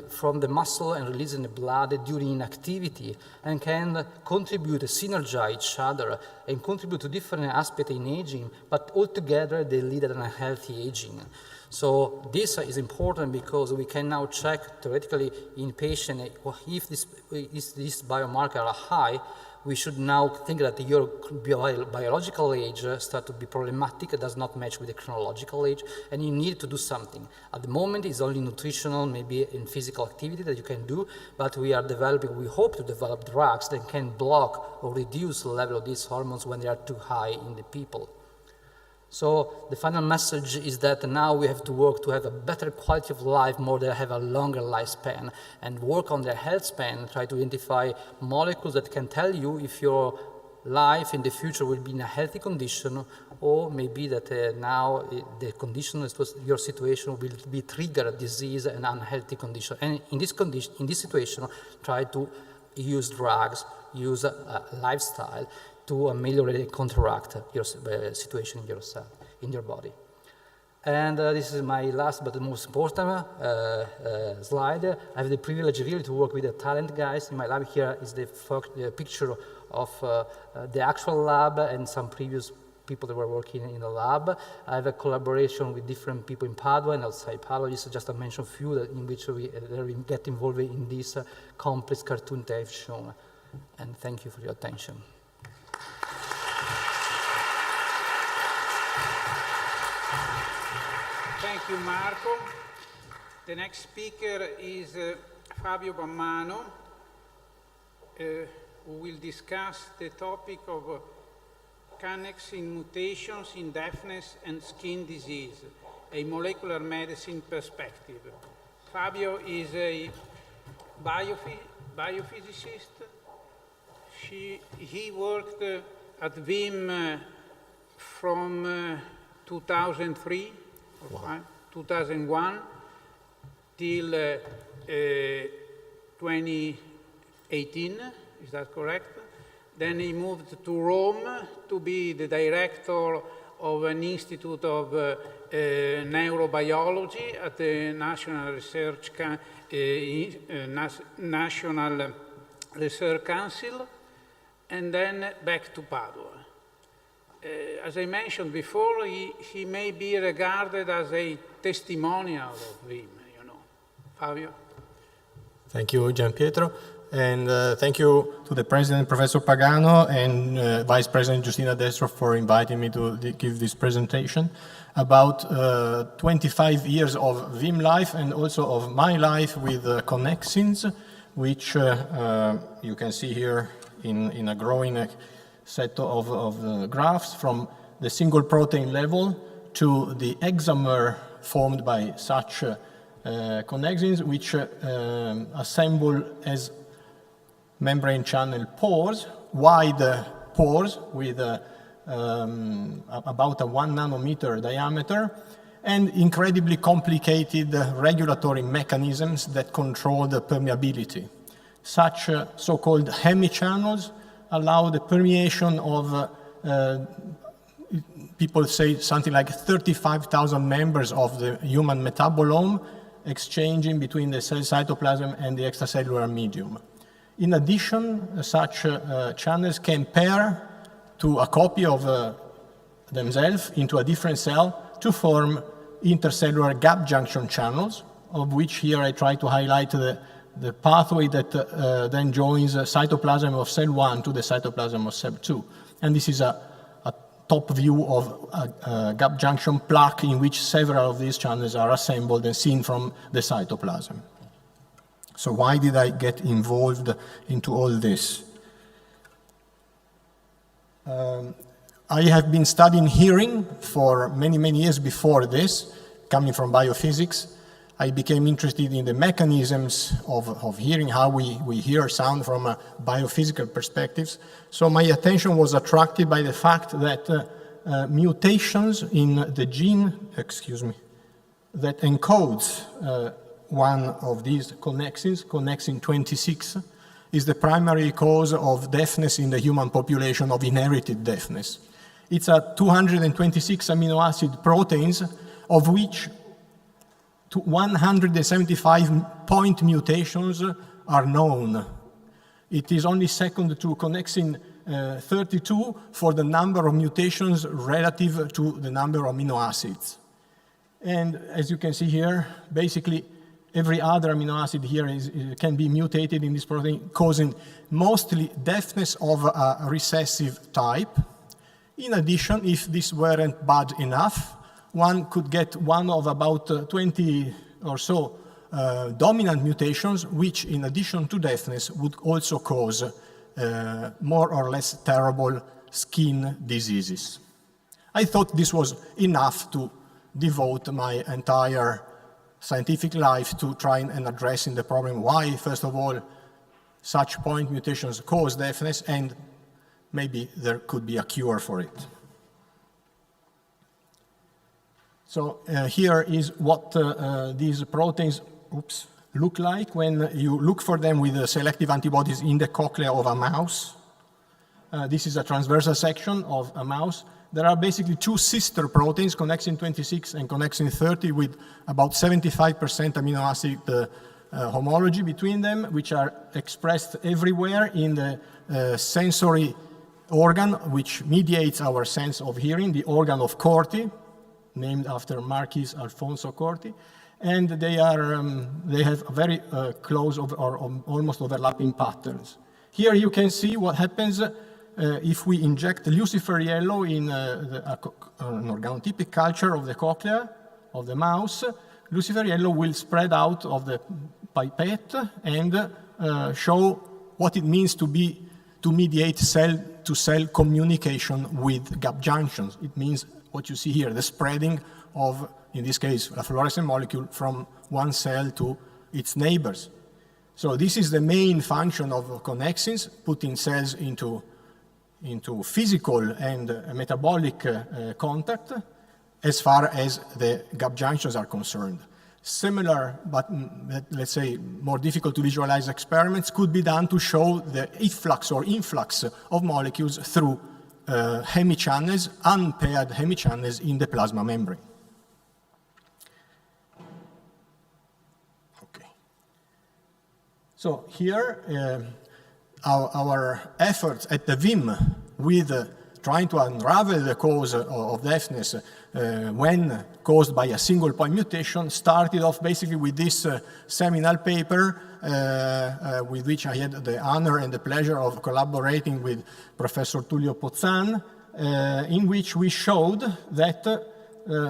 from the muscle and released in the blood during inactivity and can contribute, synergize each other and contribute to different aspects in aging, but altogether they lead to a healthy aging. So this is important because we can now check theoretically in patients if these biomarkers are high. We should now think that your biological age starts to be problematic, it does not match with the chronological age, and you need to do something. At the moment, it's only nutritional, maybe in physical activity that you can do, but we hope to develop drugs that can block or reduce the level of these hormones when they are too high in the people. So the final message is that now we have to work to have a better quality of life, more than have a longer lifespan, and work on their health span, try to identify molecules that can tell you if your life in the future will be in a healthy condition, or maybe that now the condition, your situation will be trigger a disease and unhealthy condition. And in this situation, try to use drugs, use a lifestyle to ameliorate and counteract your situation in yourself, in your body. And this is my last but the most important slide. I have the privilege really to work with the talent guys. In my lab here is the picture of the actual lab and some previous people that were working in the lab. I have a collaboration with different people in Padua and outside Padua. Just to mention a few in which we get involved in this complex cartoon that I've shown. And thank you for your attention. Thank you, Marco. The next speaker is Fabio Bammano, who will discuss the topic of connexin mutations in deafness and skin disease, a molecular medicine perspective. Fabio is a biophysicist. He worked at VIM from 2003 or 2001 till 2018, is that correct? Then he moved to Rome to be the director of an institute of neurobiology at the National Research Council, and then back to Padua. As I mentioned before, he may be regarded as a testimonial of VIM, you know. Fabio? Thank you, Gianpietro. And thank you to the President, Professor Pagano, and Vice President Giustina Destro for inviting me to give this presentation about 25 years of VIM life and also of my life with connexins, which you can see here in a growing set of graphs from the single protein level to the hexamer formed by such connexins, which assemble as membrane channel pores, wide pores with about a 1 nanometer diameter, and incredibly complicated regulatory mechanisms that control the permeability. Such so-called hemichannels allow the permeation of, people say something like 35,000 members of the human metabolome exchanging between the cell cytoplasm and the extracellular medium. In addition, such channels can pair to a copy of themselves into a different cell to form intercellular gap junction channels, of which here I try to highlight the pathway that then joins the cytoplasm of cell 1 to the cytoplasm of cell 2. And this is a top view of a gap junction plaque in which several of these channels are assembled and seen from the cytoplasm. So why did I get involved into all this? I have been studying hearing for many, many years before this, coming from biophysics. I became interested in the mechanisms of hearing, how we hear sound from a biophysical perspectives. So my attention was attracted by the fact that mutations in the gene, that encodes one of these connexins, connexin 26, is the primary cause of deafness in the human population, of inherited deafness. It's a 226 amino acid proteins, of which 175 point mutations are known. It is only second to connexin 32 for the number of mutations relative to the number of amino acids. And as you can see here, basically every other amino acid here can be mutated in this protein, causing mostly deafness of a recessive type. In addition, if this weren't bad enough, one could get one of about 20 or so dominant mutations, which in addition to deafness would also cause more or less terrible skin diseases. I thought this was enough to devote my entire scientific life to trying and addressing the problem why, first of all, such point mutations cause deafness, and maybe there could be a cure for it. So here is what these proteins look like when you look for them with selective antibodies in the cochlea of a mouse. This is a transversal section of a mouse. There are basically two sister proteins, connexin 26 and connexin 30, with about 75% amino acid homology between them, which are expressed everywhere in the sensory organ which mediates our sense of hearing, the organ of Corti, named after Marquis Alfonso Corti, and they have very close or almost overlapping patterns. Here you can see what happens if we inject Lucifer yellow in an organotypic culture of the cochlea of the mouse. Lucifer yellow will spread out of the pipette and show what it means to mediate cell-to-cell communication with gap junctions. It means what you see here, the spreading of, in this case, a fluorescent molecule from one cell to its neighbors. So this is the main function of connexins, putting cells into physical and metabolic contact as far as the gap junctions are concerned. Similar, but let's say more difficult to visualize experiments could be done to show the efflux or influx of molecules through hemichannels, unpaired hemichannels in the plasma membrane. Okay. So here, our efforts at the VIM with trying to unravel the cause of deafness when caused by a single point mutation started off basically with this seminal paper with which I had the honor and the pleasure of collaborating with Professor Tullio Pozzan, in which we showed that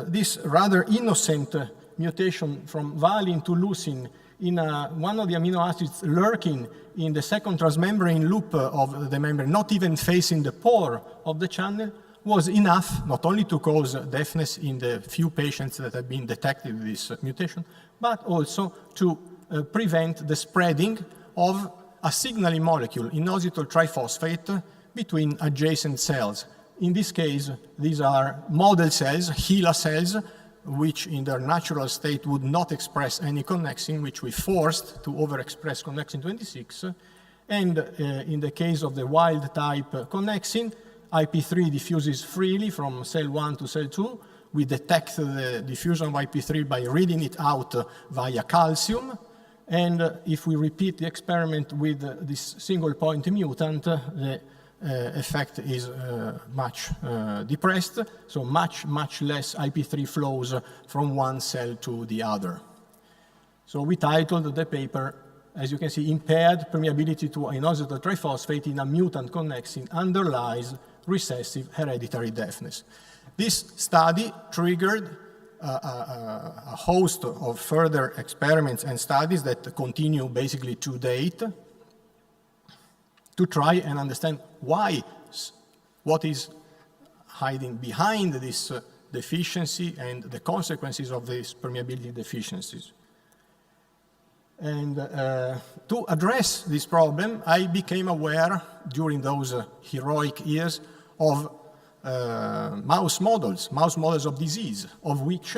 this rather innocent mutation from valine to leucine in one of the amino acids lurking in the second transmembrane loop of the membrane, not even facing the pore of the channel, was enough not only to cause deafness in the few patients that have been detected with this mutation, but also to prevent the spreading of a signaling molecule, inositol triphosphate, between adjacent cells. In this case, these are model cells, HeLa cells, which in their natural state would not express any connexin, which we forced to overexpress connexin 26. And in the case of the wild type connexin, IP3 diffuses freely from cell 1 to cell 2. We detect the diffusion of IP3 by reading it out via calcium. And if we repeat the experiment with this single point mutant, the effect is much depressed, so much less IP3 flows from one cell to the other. So we titled the paper, as you can see, Impaired Permeability to Inositol Triphosphate in a Mutant Connexin Underlies Recessive Hereditary Deafness. This study triggered a host of further experiments and studies that continue basically to date, to try and understand what is hiding behind this deficiency and the consequences of these permeability deficiencies. And to address this problem, I became aware during those heroic years of mouse models of disease, of which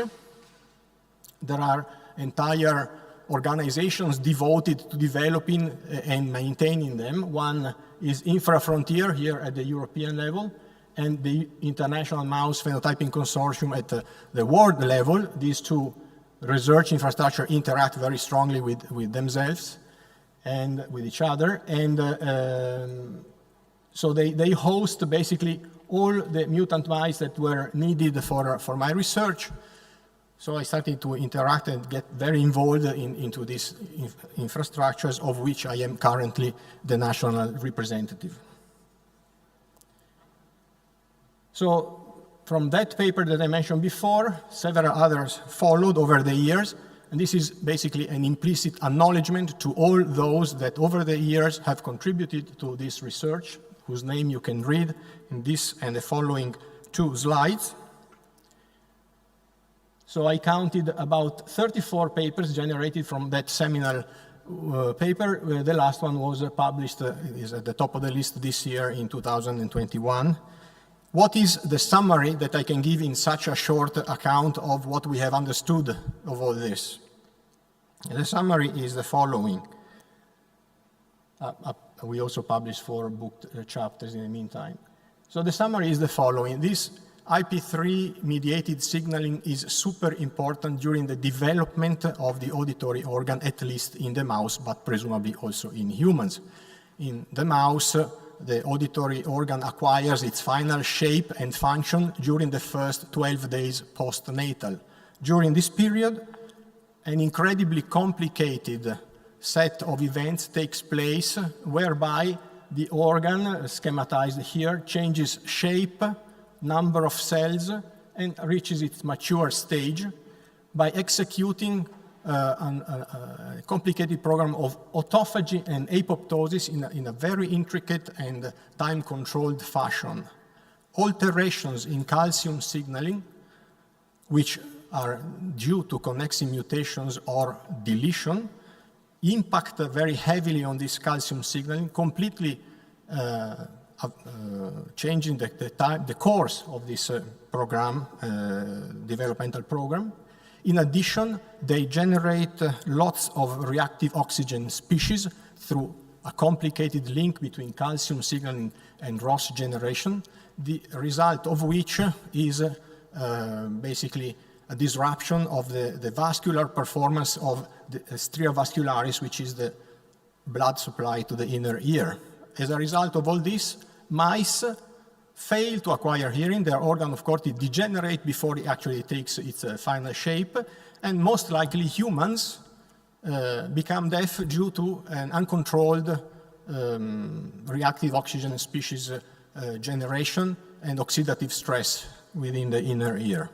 there are entire organizations devoted to developing and maintaining them. One is Infrafrontier here at the European level, and the International Mouse Phenotyping Consortium at the world level. These two research infrastructure interact very strongly with themselves and with each other. And so they host basically all the mutant mice that were needed for my research. So I started to interact and get very involved into these infrastructures, of which I am currently the national representative. So from that paper that I mentioned before, several others followed over the years, and this is basically an implicit acknowledgement to all those that over the years have contributed to this research, whose name you can read in this and the following two slides. So I counted about 34 papers generated from that seminal paper. The last one was published, is at the top of the list this year in 2021. What is the summary that I can give in such a short account of what we have understood of all this? The summary is the following. We also published 4 book chapters in the meantime. So the summary is the following. This IP3-mediated signaling is super important during the development of the auditory organ, at least in the mouse, but presumably also in humans. In the mouse, the auditory organ acquires its final shape and function during the first 12 days postnatal. During this period, an incredibly complicated set of events takes place whereby the organ, schematized here, changes shape, number of cells, and reaches its mature stage by executing a complicated program of autophagy and apoptosis in a very intricate and time-controlled fashion. Alterations in calcium signaling, which are due to connexin mutations or deletion, impact very heavily on this calcium signaling, completely changing the course of this developmental program. In addition, they generate lots of reactive oxygen species through a complicated link between calcium signaling and ROS generation, the result of which is basically a disruption of the vascular performance of the stria vascularis, which is the blood supply to the inner ear. As a result of all this, mice fail to acquire hearing. Their organ of corti degenerate before it actually takes its final shape, and most likely humans become deaf due to an uncontrolled reactive oxygen species generation and oxidative stress within the inner ear.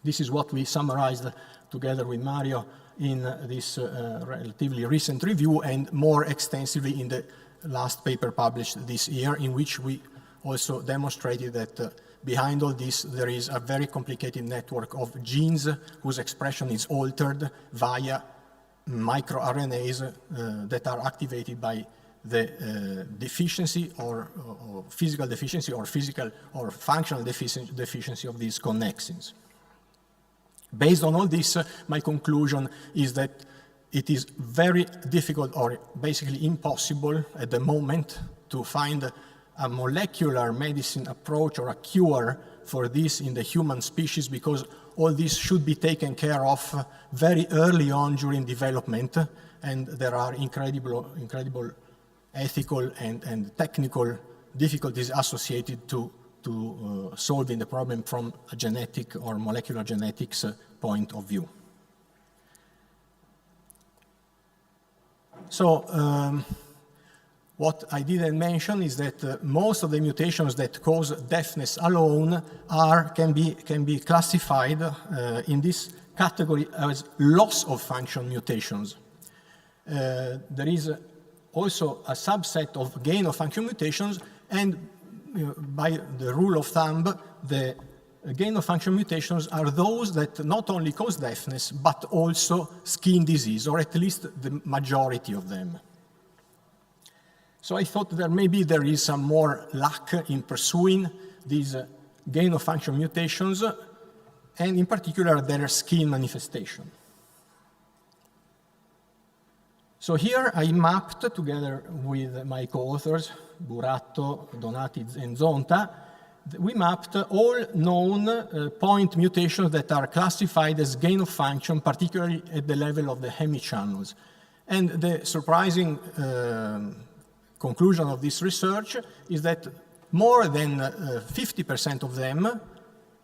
This is what we summarized together with Mario in this relatively recent review, and more extensively in the last paper published this year, in which we also demonstrated that behind all this there is a very complicated network of genes whose expression is altered via microRNAs that are activated by the deficiency or physical deficiency or physical or functional deficiency of these connexins. Based on all this, my conclusion is that it is very difficult or basically impossible at the moment to find a molecular medicine approach or a cure for this in the human species, because all this should be taken care of very early on during development, and there are incredible ethical and technical difficulties associated to solving the problem from a genetic or molecular genetics point of view. So what I didn't mention is that most of the mutations that cause deafness alone can be classified in this category as loss of function mutations. There is also a subset of gain of function mutations, and by the rule of thumb, the gain of function mutations are those that not only cause deafness, but also skin disease, or at least the majority of them. So I thought that maybe there is some more luck in pursuing these gain of function mutations, and in particular their skin manifestation. So here I mapped, together with my co-authors, Buratto, Donati, and Zonta, we mapped all known point mutations that are classified as gain of function, particularly at the level of the hemichannels. And the surprising conclusion of this research is that more than 50% of them,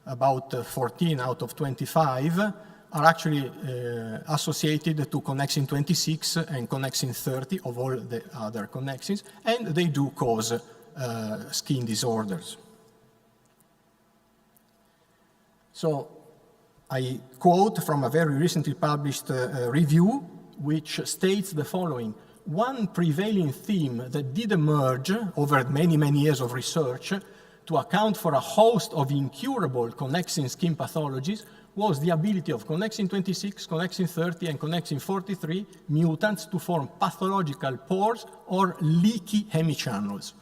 about 14 out of 25, are actually associated to connexin 26 and connexin 30 of all the other connexins, and they do cause skin disorders. So I quote from a very recently published review, which states the following: one prevailing theme that did emerge over many, many years of research to account for a host of incurable connexin skin pathologies was the ability of connexin 26, connexin 30, and connexin 43 mutants to form pathological pores or leaky hemichannels.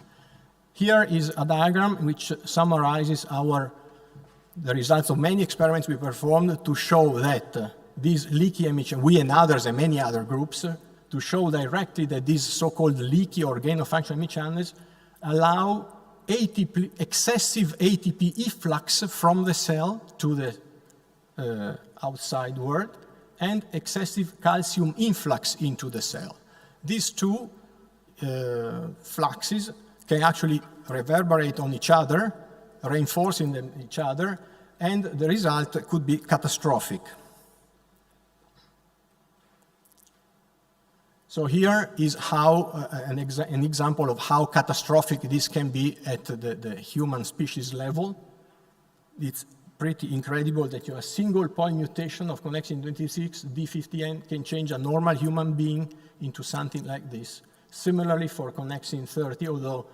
Here is a diagram which summarizes the results of many experiments we performed to show that these leaky hemichannels, we and others and many other groups, to show directly that these so-called leaky or gain-of-function hemichannels allow excessive ATP efflux from the cell to the outside world, and excessive calcium influx into the cell. These two fluxes can actually reverberate on each other, reinforcing each other, and the result could be catastrophic. So here is how an example of how catastrophic this can be at the human species level. It's pretty incredible that a single point mutation of connexin 26 D50N can change a normal human being into something like this. Similarly for connexin 30, although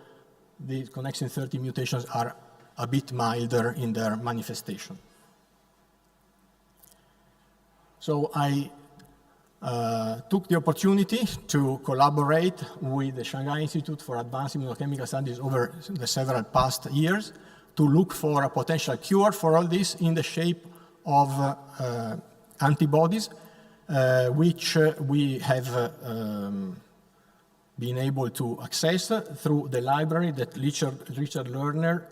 the connexin 30 mutations are a bit milder in their manifestation. So I took the opportunity to collaborate with the Shanghai Institute for Advanced Immunochemical Studies over the several past years to look for a potential cure for all this in the shape of antibodies, which we have been able to access through the library that Richard Lerner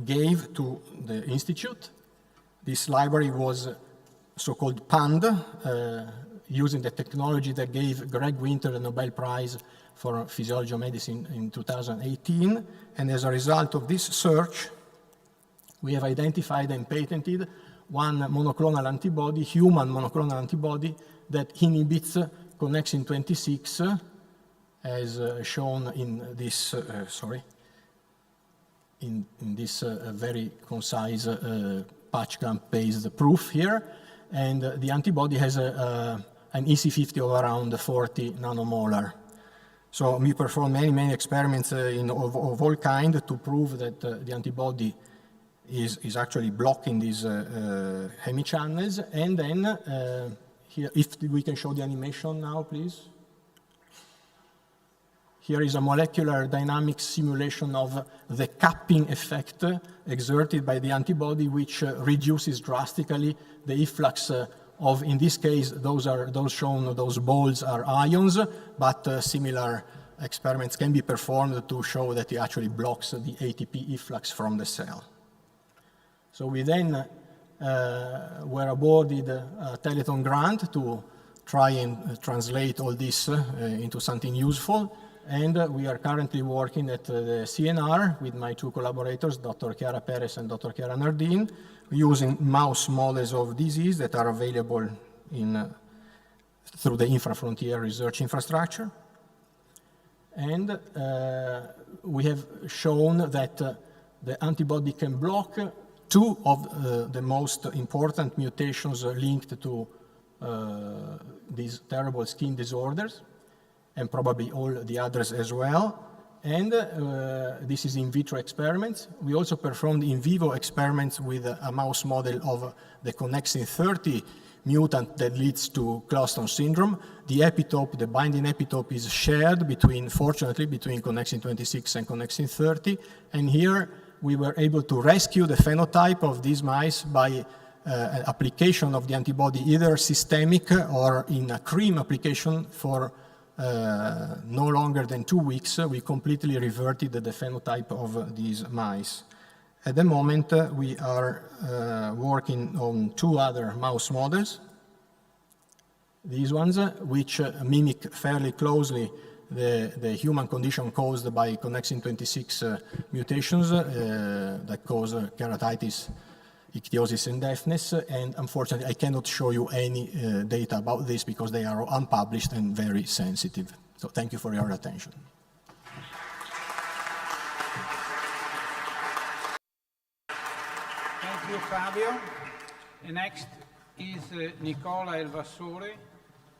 gave to the Institute. This library was so-called PAND, using the technology that gave Greg Winter the Nobel Prize for Physiology of Medicine in 2018. And as a result of this search, we have identified and patented one monoclonal antibody, human monoclonal antibody, that inhibits connexin 26, as shown in this, in this very concise patch clamp-based proof here. And the antibody has an EC50 of around 40 nanomolar. So we performed many experiments of all kinds to prove that the antibody is actually blocking these hemichannels. And then here, if we can show the animation now, please. Here is a molecular dynamics simulation of the capping effect exerted by the antibody, which reduces drastically the efflux of, in this case, those balls are ions, but similar experiments can be performed to show that it actually blocks the ATP efflux from the cell. So we then were awarded a Telethon grant to try and translate all this into something useful. And we are currently working at the CNR with my two collaborators, Dr. Chiara Perez and Dr. Chiara Nardin, using mouse models of disease that are available through the Infrafrontier research infrastructure. And we have shown that the antibody can block two of the most important mutations linked to these terrible skin disorders, and probably all the others as well. And this is in vitro experiments. We also performed in vivo experiments with a mouse model of the connexin 30 mutant that leads to Clouston syndrome. The epitope, the binding epitope, is shared fortunately, between connexin 26 and connexin 30. And here we were able to rescue the phenotype of these mice by application of the antibody, either systemic or in a cream application for no longer than 2 weeks. We completely reverted the phenotype of these mice. At the moment, we are working on 2 other mouse models. These ones, which mimic fairly closely the human condition caused by connexin 26 mutations that cause keratitis, ichthyosis, and deafness. And unfortunately, I cannot show you any data about this because they are unpublished and very sensitive. So thank you for your attention. Thank you, Fabio. The next is Nicola Elvassore,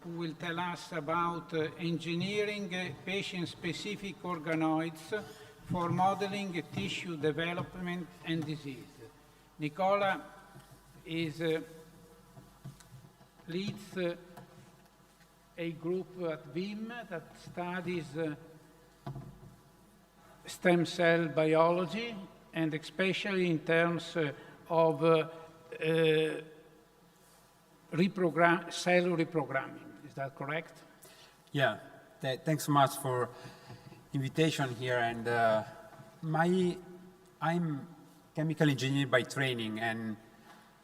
who will tell us about engineering patient-specific organoids for modeling tissue development and disease. Nicola leads a group at VIM that studies stem cell biology, and especially in terms of cell reprogramming. Is that correct? Yeah. Thanks so much for invitation here. And I'm chemical engineer by training, and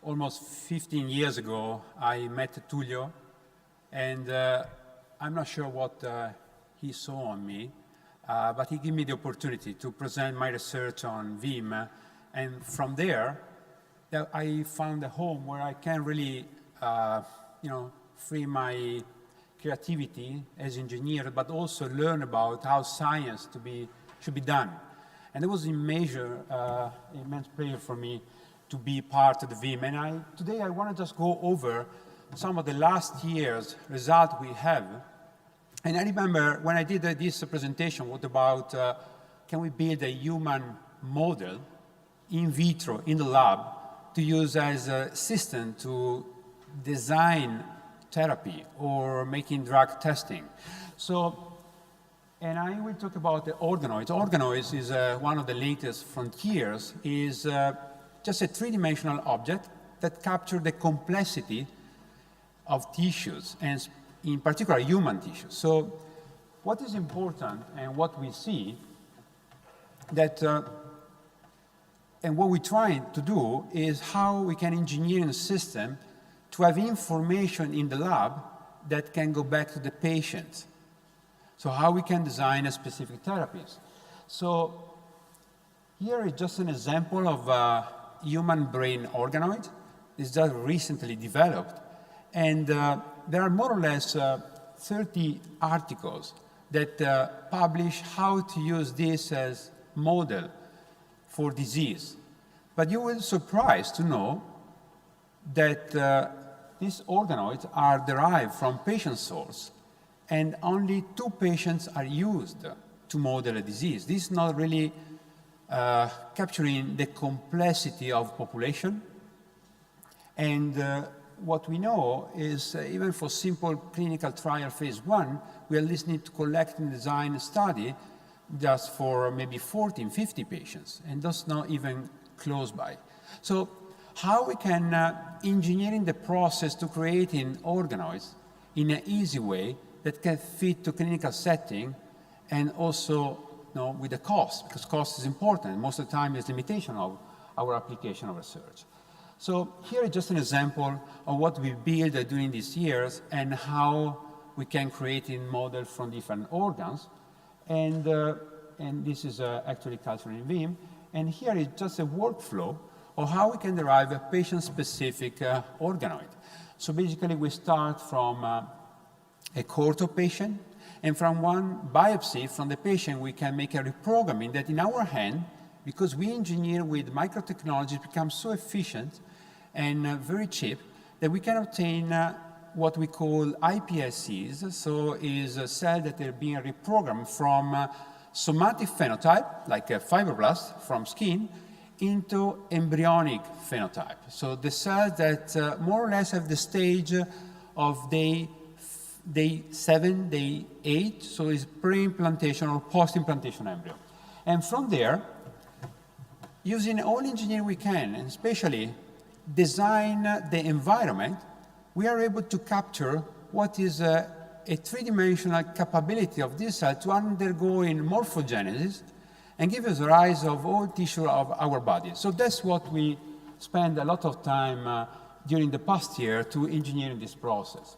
almost 15 years ago I met Tullio, and I'm not sure what he saw on me, but he gave me the opportunity to present my research on VIM, and from there, I found a home where I can really, free my creativity as engineer, but also learn about how science should be done. And it was immense pleasure for me to be part of the VIM. And today I want to just go over some of the last year's results we have. And I remember when I did this presentation, what about can we build a human model in vitro in the lab to use as a system to design therapy or making drug testing. And I will talk about the organoids. Organoids is one of the latest frontiers, is just a three-dimensional object that captures the complexity of tissues, and in particular human tissues. So what is important and what we see that, and what we're trying to do is how we can engineer a system to have information in the lab that can go back to the patient. So how we can design a specific therapies. So here is just an example of a human brain organoid. It's just recently developed. And there are more or less 30 articles that publish how to use this as model for disease. But you will be surprised to know that these organoids are derived from patient source, and only 2 patients are used to model a disease. This is not really capturing the complexity of population. And what we know is even for simple clinical trial phase 1, we at least need to collect and design a study just for maybe 14, 50 patients, and that's not even close by. So how we can engineering the process to creating organoids in an easy way that can fit to clinical setting, and also with the cost, because cost is important. Most of the time is limitation of our application of research. So here is just an example of what we built during these years and how we can create a model from different organs. And this is actually cultured in VIM. And here is just a workflow of how we can derive a patient-specific organoid. So basically we start from a cohort of patient, and from one biopsy from the patient we can make a reprogramming that in our hand, because we engineer with microtechnology, becomes so efficient and very cheap that we can obtain what we call iPSCs. So is a cell that are being reprogrammed from somatic phenotype, like a fibroblast from skin, into embryonic phenotype. So the cells that more or less have the stage of day 7, day 8, so it's pre-implantation or post-implantation embryo. And from there, using all engineering we can, and especially design the environment, we are able to capture what is a three-dimensional capability of this cell to undergo in morphogenesis and give us a rise of all tissue of our body. So that's what we spend a lot of time during the past year to engineering this process.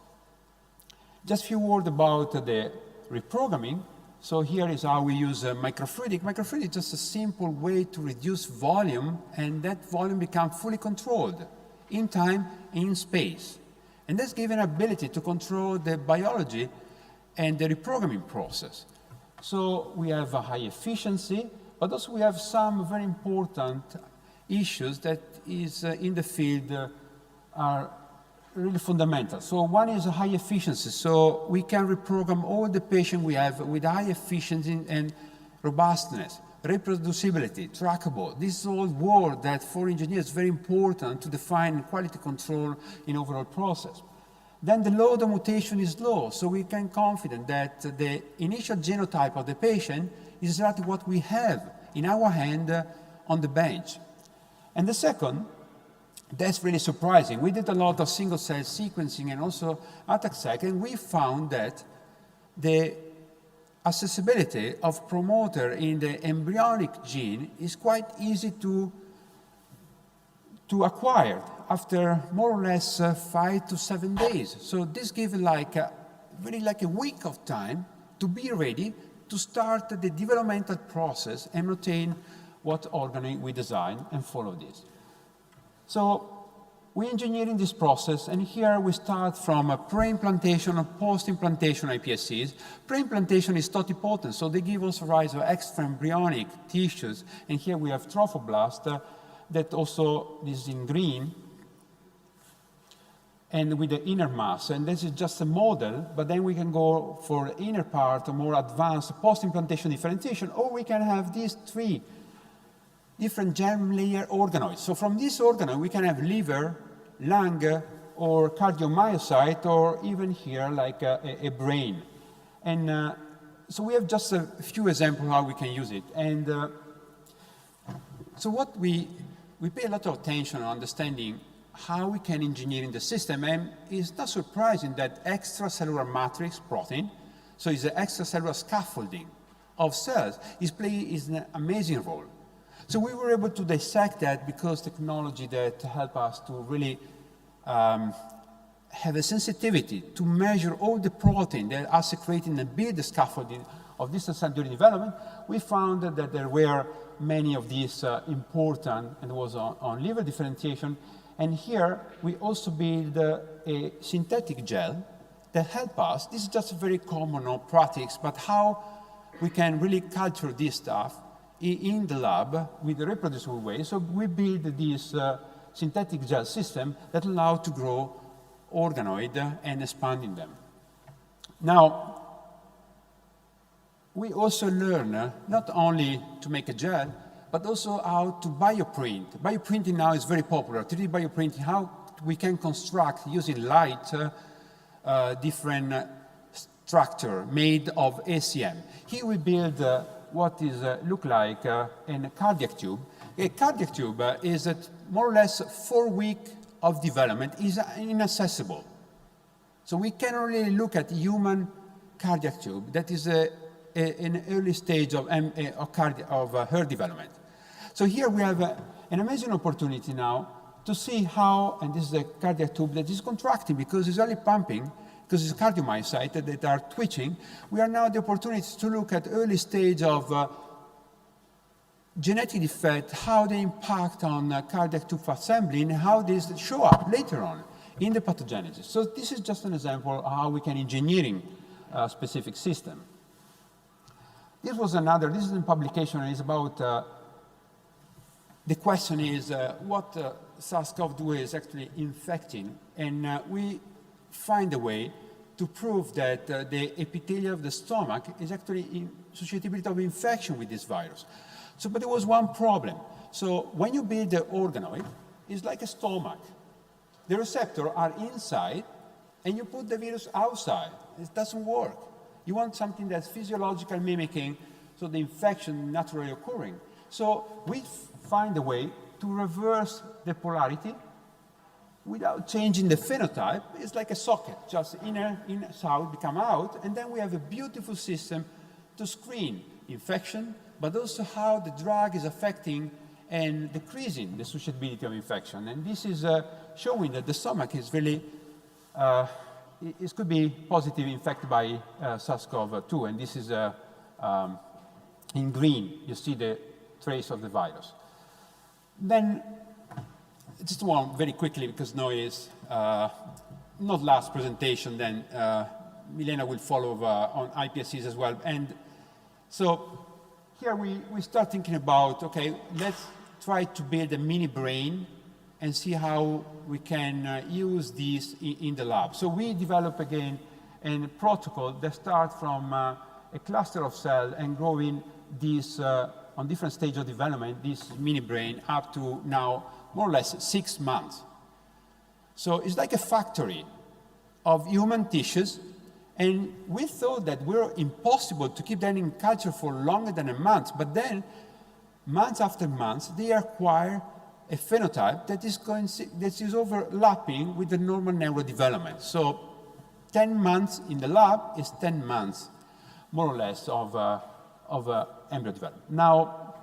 Just a few words about the reprogramming. So here is how we use microfluidic. Microfluidic is just a simple way to reduce volume, and that volume becomes fully controlled in time and in space. And that's given ability to control the biology and the reprogramming process. So we have a high efficiency, but also we have some very important issues that is in the field are really fundamental. So one is a high efficiency. So we can reprogram all the patients we have with high efficiency and robustness, reproducibility, trackable. This is all word that for engineers is very important to define quality control in overall process. Then the load of mutation is low, so we can confident that the initial genotype of the patient is exactly what we have in our hand on the bench. And the second, that's really surprising. We did a lot of single-cell sequencing and also ATAC-seq, and we found that the accessibility of promoter in the embryonic gene is quite easy to acquire after more or less 5 to 7 days. So this gives really like a week of time to be ready to start the developmental process and obtain what organoid we design and follow this. So we're engineering this process, and here we start from a pre-implantation or post-implantation iPSCs. Pre-implantation is totipotent, so they give us rise of extra-embryonic tissues, and here we have trophoblast that also is in green, and with the inner mass, and this is just a model, but then we can go for the inner part, a more advanced post-implantation differentiation, or we can have these three different germ layer organoids. So from this organoid, we can have liver, lung, or cardiomyocyte, or even here, like a brain. And so we have just a few examples how we can use it. And so what we pay a lot of attention on understanding how we can engineer in the system, and it's not surprising that extracellular matrix protein, so it's the extracellular scaffolding of cells, is an amazing role. So we were able to dissect that because technology that help us to really have a sensitivity to measure all the protein that are secreted and build the scaffolding of this cell during development. We found that there were many of these important, and was on liver differentiation. And here we also build a synthetic gel that help us. This is just very common practice, but how we can really culture this stuff in the lab with a reproducible way. So we build this synthetic gel system that allows to grow organoid and expanding them. Now, we also learn not only to make a gel, but also how to bioprint. Bioprinting now is very popular. 3D bioprinting, how we can construct using light different structure made of ACM. Here we build what is look like a cardiac tube. A cardiac tube is more or less 4 weeks of development, is inaccessible. So we can only look at human cardiac tube that is an early stage of heart development. So here we have an amazing opportunity now to see how, and this is a cardiac tube that is contracting because it's only pumping, because it's cardiomyocytes that are twitching. We are now the opportunity to look at early stage of genetic defect, how they impact on cardiac tube assembly, and how these show up later on in the pathogenesis. So this is just an example of how we can engineering a specific system. This is a publication, and it's about the question is what SARS-CoV-2 is actually infecting, and we find a way to prove that the epithelium of the stomach is actually in susceptibility of infection with this virus. So, but there was one problem. So when you build the organoid, it's like a stomach. The receptors are inside, and you put the virus outside. It doesn't work. You want something that's physiological mimicking, so the infection naturally occurring. So we find a way to reverse the polarity without changing the phenotype. It's like a socket, just inner, south, come out, and then we have a beautiful system to screen infection, but also how the drug is affecting and decreasing the susceptibility of infection. And this is showing that the stomach is really, it could be positive infected by SARS-CoV-2, and this is in green, you see the trace of the virus. Then, just one very quickly, because now is not last presentation, then Milena will follow on iPSCs as well. And so here we start thinking about, okay, let's try to build a mini brain and see how we can use this in the lab. So we develop again a protocol that starts from a cluster of cells and growing these on different stages of development, this mini brain up to now more or less 6 months. So it's like a factory of human tissues, and we thought that we're impossible to keep them in culture for longer than a month, but then months after months, they acquire a phenotype that is overlapping with the normal neurodevelopment. So 10 months in the lab is 10 months, more or less, of embryo development. Now,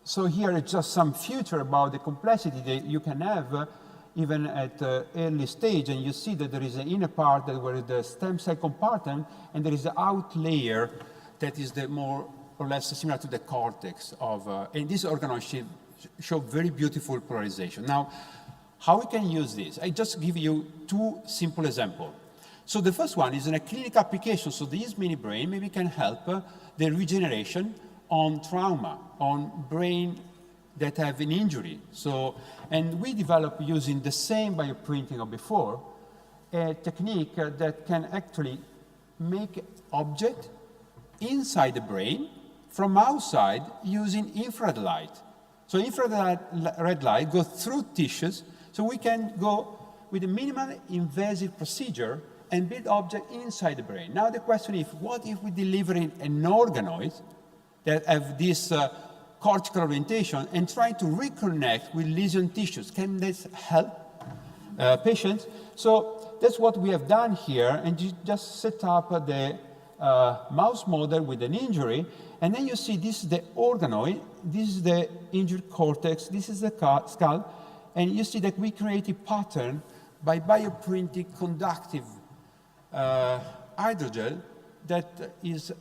so here is just some future about the complexity that you can have even at early stage, and you see that there is an inner part that where the stem cell compartment, and there is the out layer that is the more or less similar to the cortex of, and this organoid show very beautiful polarization. Now, how we can use this? I just give you two simple examples. So the first one is in a clinical application. So this mini brain maybe can help the regeneration on trauma, on brain that have an injury. So, and we developed using the same bioprinting of before, a technique that can actually make object inside the brain from outside using infrared light. So infrared light goes through tissues, so we can go with a minimal invasive procedure and build object inside the brain. Now the question is, what if we deliver an organoid that have this cortical orientation and try to reconnect with lesion tissues? Can this help patients? So that's what we have done here, and you just set up the mouse model with an injury, and then you see this is the organoid, this is the injured cortex, this is the skull, and you see that we create a pattern by bioprinting conductive hydrogel that is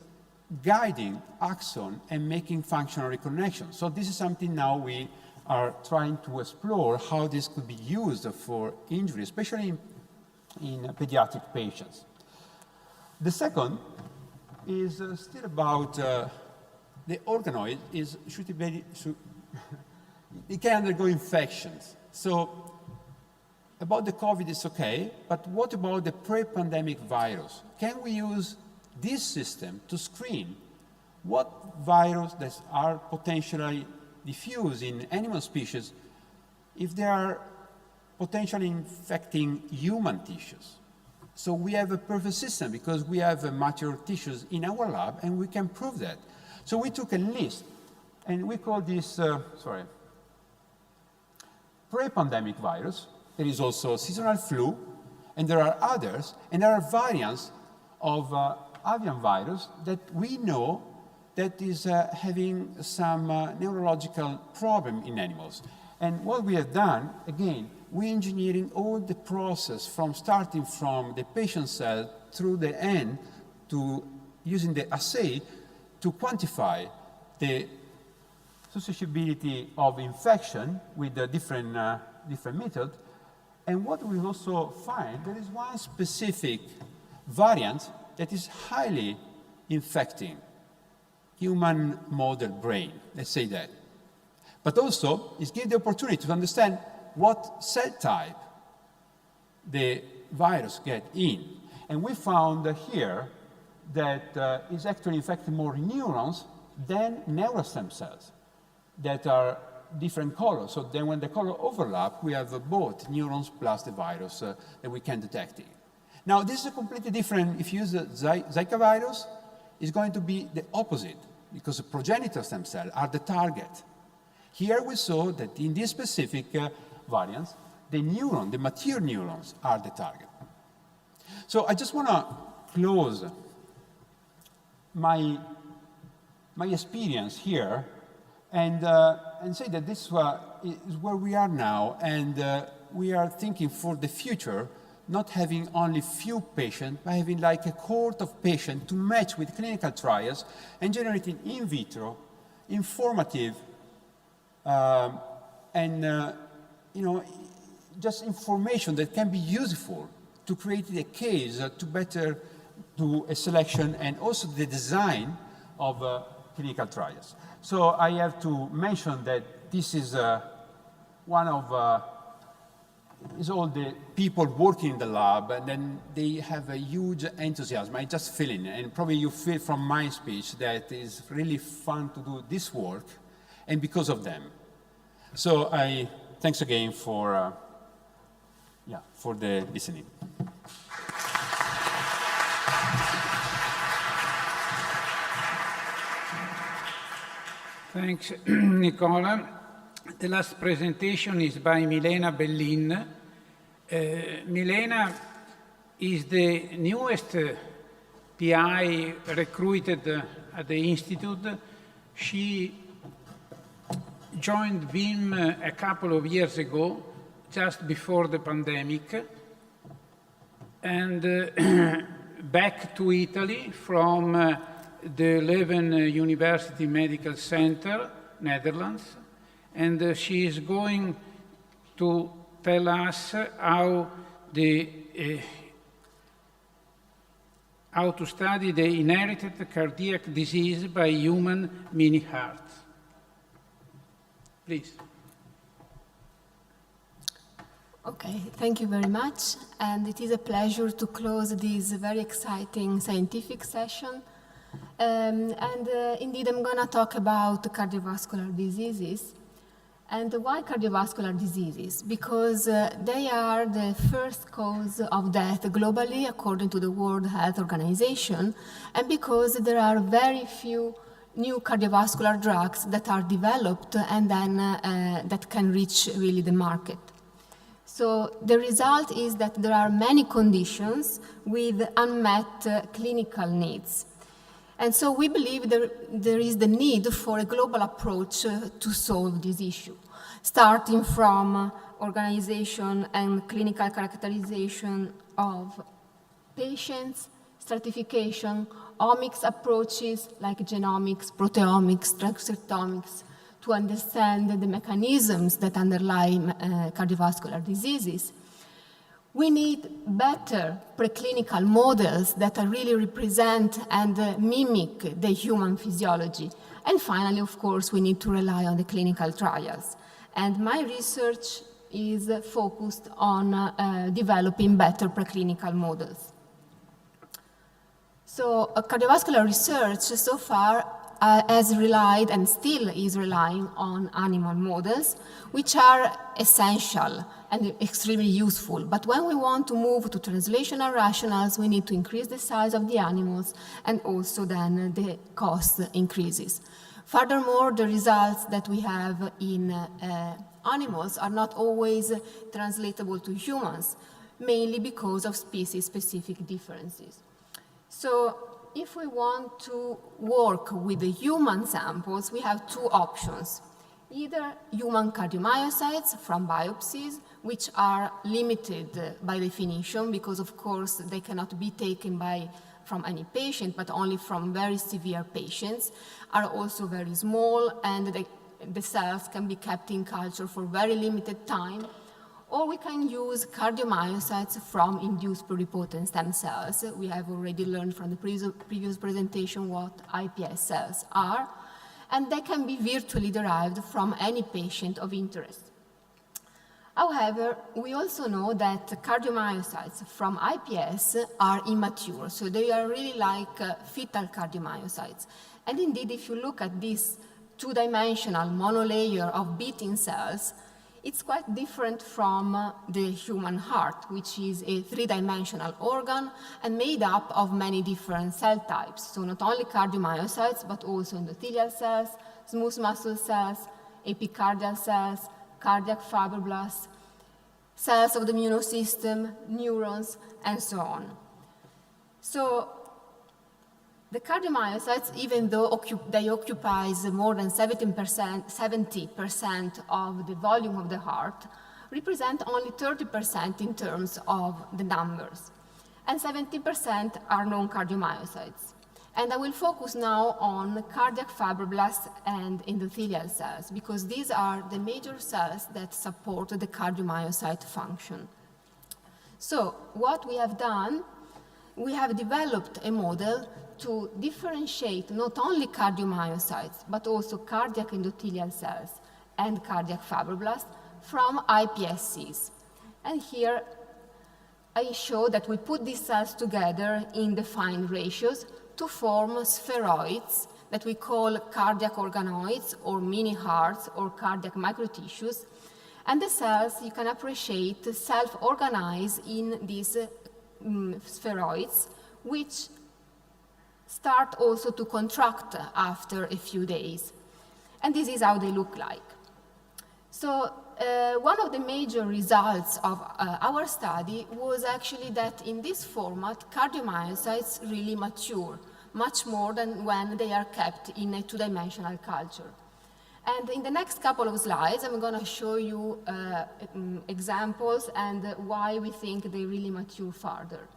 guiding axon and making functional reconnection. So this is something now we are trying to explore how this could be used for injury, especially in pediatric patients. The second is still about the organoid it can undergo infections. So about the COVID, it's okay, but what about the pre-pandemic virus? Can we use this system to screen what viruses that are potentially diffuse in animal species if they are potentially infecting human tissues? So we have a perfect system because we have mature tissues in our lab and we can prove that. So we took a list and we call this, pre-pandemic virus. There is also seasonal flu, and there are others, and there are variants of avian virus that we know that is having some neurological problem in animals. And what we have done, again, we're engineering all the process from starting from the patient cell through the end to using the assay to quantify the susceptibility of infection with the different methods. And what we also find, there is one specific variant that is highly infecting human model brain, let's say that. But also, it gives the opportunity to understand what cell type the virus get in. And we found here that it's actually infecting more neurons than neurostem cells that are different colors. So then when the color overlap, we have both neurons plus the virus that we can detect it. Now, this is completely different. If you use the Zika virus, it's going to be the opposite because the progenitor stem cells are the target. Here we saw that in this specific variants, the mature neurons are the target. So I just want to close my experience here and say that this is where we are now, and we are thinking for the future, not having only few patients, but having like a cohort of patients to match with clinical trials and generating in vitro informative just information that can be useful to create a case to better do a selection and also the design of clinical trials. So I have to mention that this is one of is all the people working in the lab, and then they have a huge enthusiasm. I just feel it, and probably you feel from my speech that it's really fun to do this work, and because of them. So thanks again for the listening. Thanks, Nicola. The last presentation is by Milena Bellin. Milena is the newest PI recruited at the Institute. She joined VIM a couple of years ago just before the pandemic, and back to Italy from the Leuven University Medical Center, Netherlands, and she is going to tell us how to study the inherited cardiac disease by human mini hearts. Please. Okay, thank you very much. And it is a pleasure to close this very exciting scientific session. Indeed, I'm going to talk about cardiovascular diseases. And why cardiovascular diseases? Because they are the first cause of death globally, according to the World Health Organization, and because there are very few new cardiovascular drugs that are developed and then that can reach really the market. So the result is that there are many conditions with unmet clinical needs. And so we believe there is the need for a global approach to solve this issue, starting from organization and clinical characterization of patients, stratification, omics approaches like genomics, proteomics, transcriptomics, to understand the mechanisms that underlie cardiovascular diseases. We need better preclinical models that really represent and mimic the human physiology. And finally, of course, we need to rely on the clinical trials. And my research is focused on developing better preclinical models. So cardiovascular research so far has relied and still is relying on animal models, which are essential and extremely useful. But when we want to move to translational rationals, we need to increase the size of the animals, and also then the cost increases. Furthermore, the results that we have in animals are not always translatable to humans, mainly because of species-specific differences. So if we want to work with the human samples, we have two options. Either human cardiomyocytes from biopsies, which are limited by definition because, of course, they cannot be taken from any patient, but only from very severe patients, are also very small, and the cells can be kept in culture for very limited time. Or we can use cardiomyocytes from induced pluripotent stem cells. We have already learned from the previous presentation what iPS cells are, and they can be virtually derived from any patient of interest. However, we also know that cardiomyocytes from iPS are immature, so they are really like fetal cardiomyocytes. And indeed, if you look at this two-dimensional monolayer of beating cells, it's quite different from the human heart, which is a three-dimensional organ and made up of many different cell types. So not only cardiomyocytes, but also endothelial cells, smooth muscle cells, epicardial cells, cardiac fibroblasts, cells of the immune system, neurons, and so on. So the cardiomyocytes, even though they occupy more than 70% of the volume of the heart, represent only 30% in terms of the numbers. And 70% are non-cardiomyocytes. And I will focus now on cardiac fibroblasts and endothelial cells, because these are the major cells that support the cardiomyocyte function. So what we have done, we have developed a model to differentiate not only cardiomyocytes, but also cardiac endothelial cells and cardiac fibroblasts from iPSCs. And here I show that we put these cells together in defined ratios to form spheroids that we call cardiac organoids or mini hearts or cardiac microtissues. And the cells, you can appreciate, self-organize in these spheroids, which start also to contract after a few days. And this is how they look like. So one of the major results of our study was actually that in this format, cardiomyocytes really mature, much more than when they are kept in a two-dimensional culture. And in the next couple of slides, I'm going to show you examples and why we think they really mature further.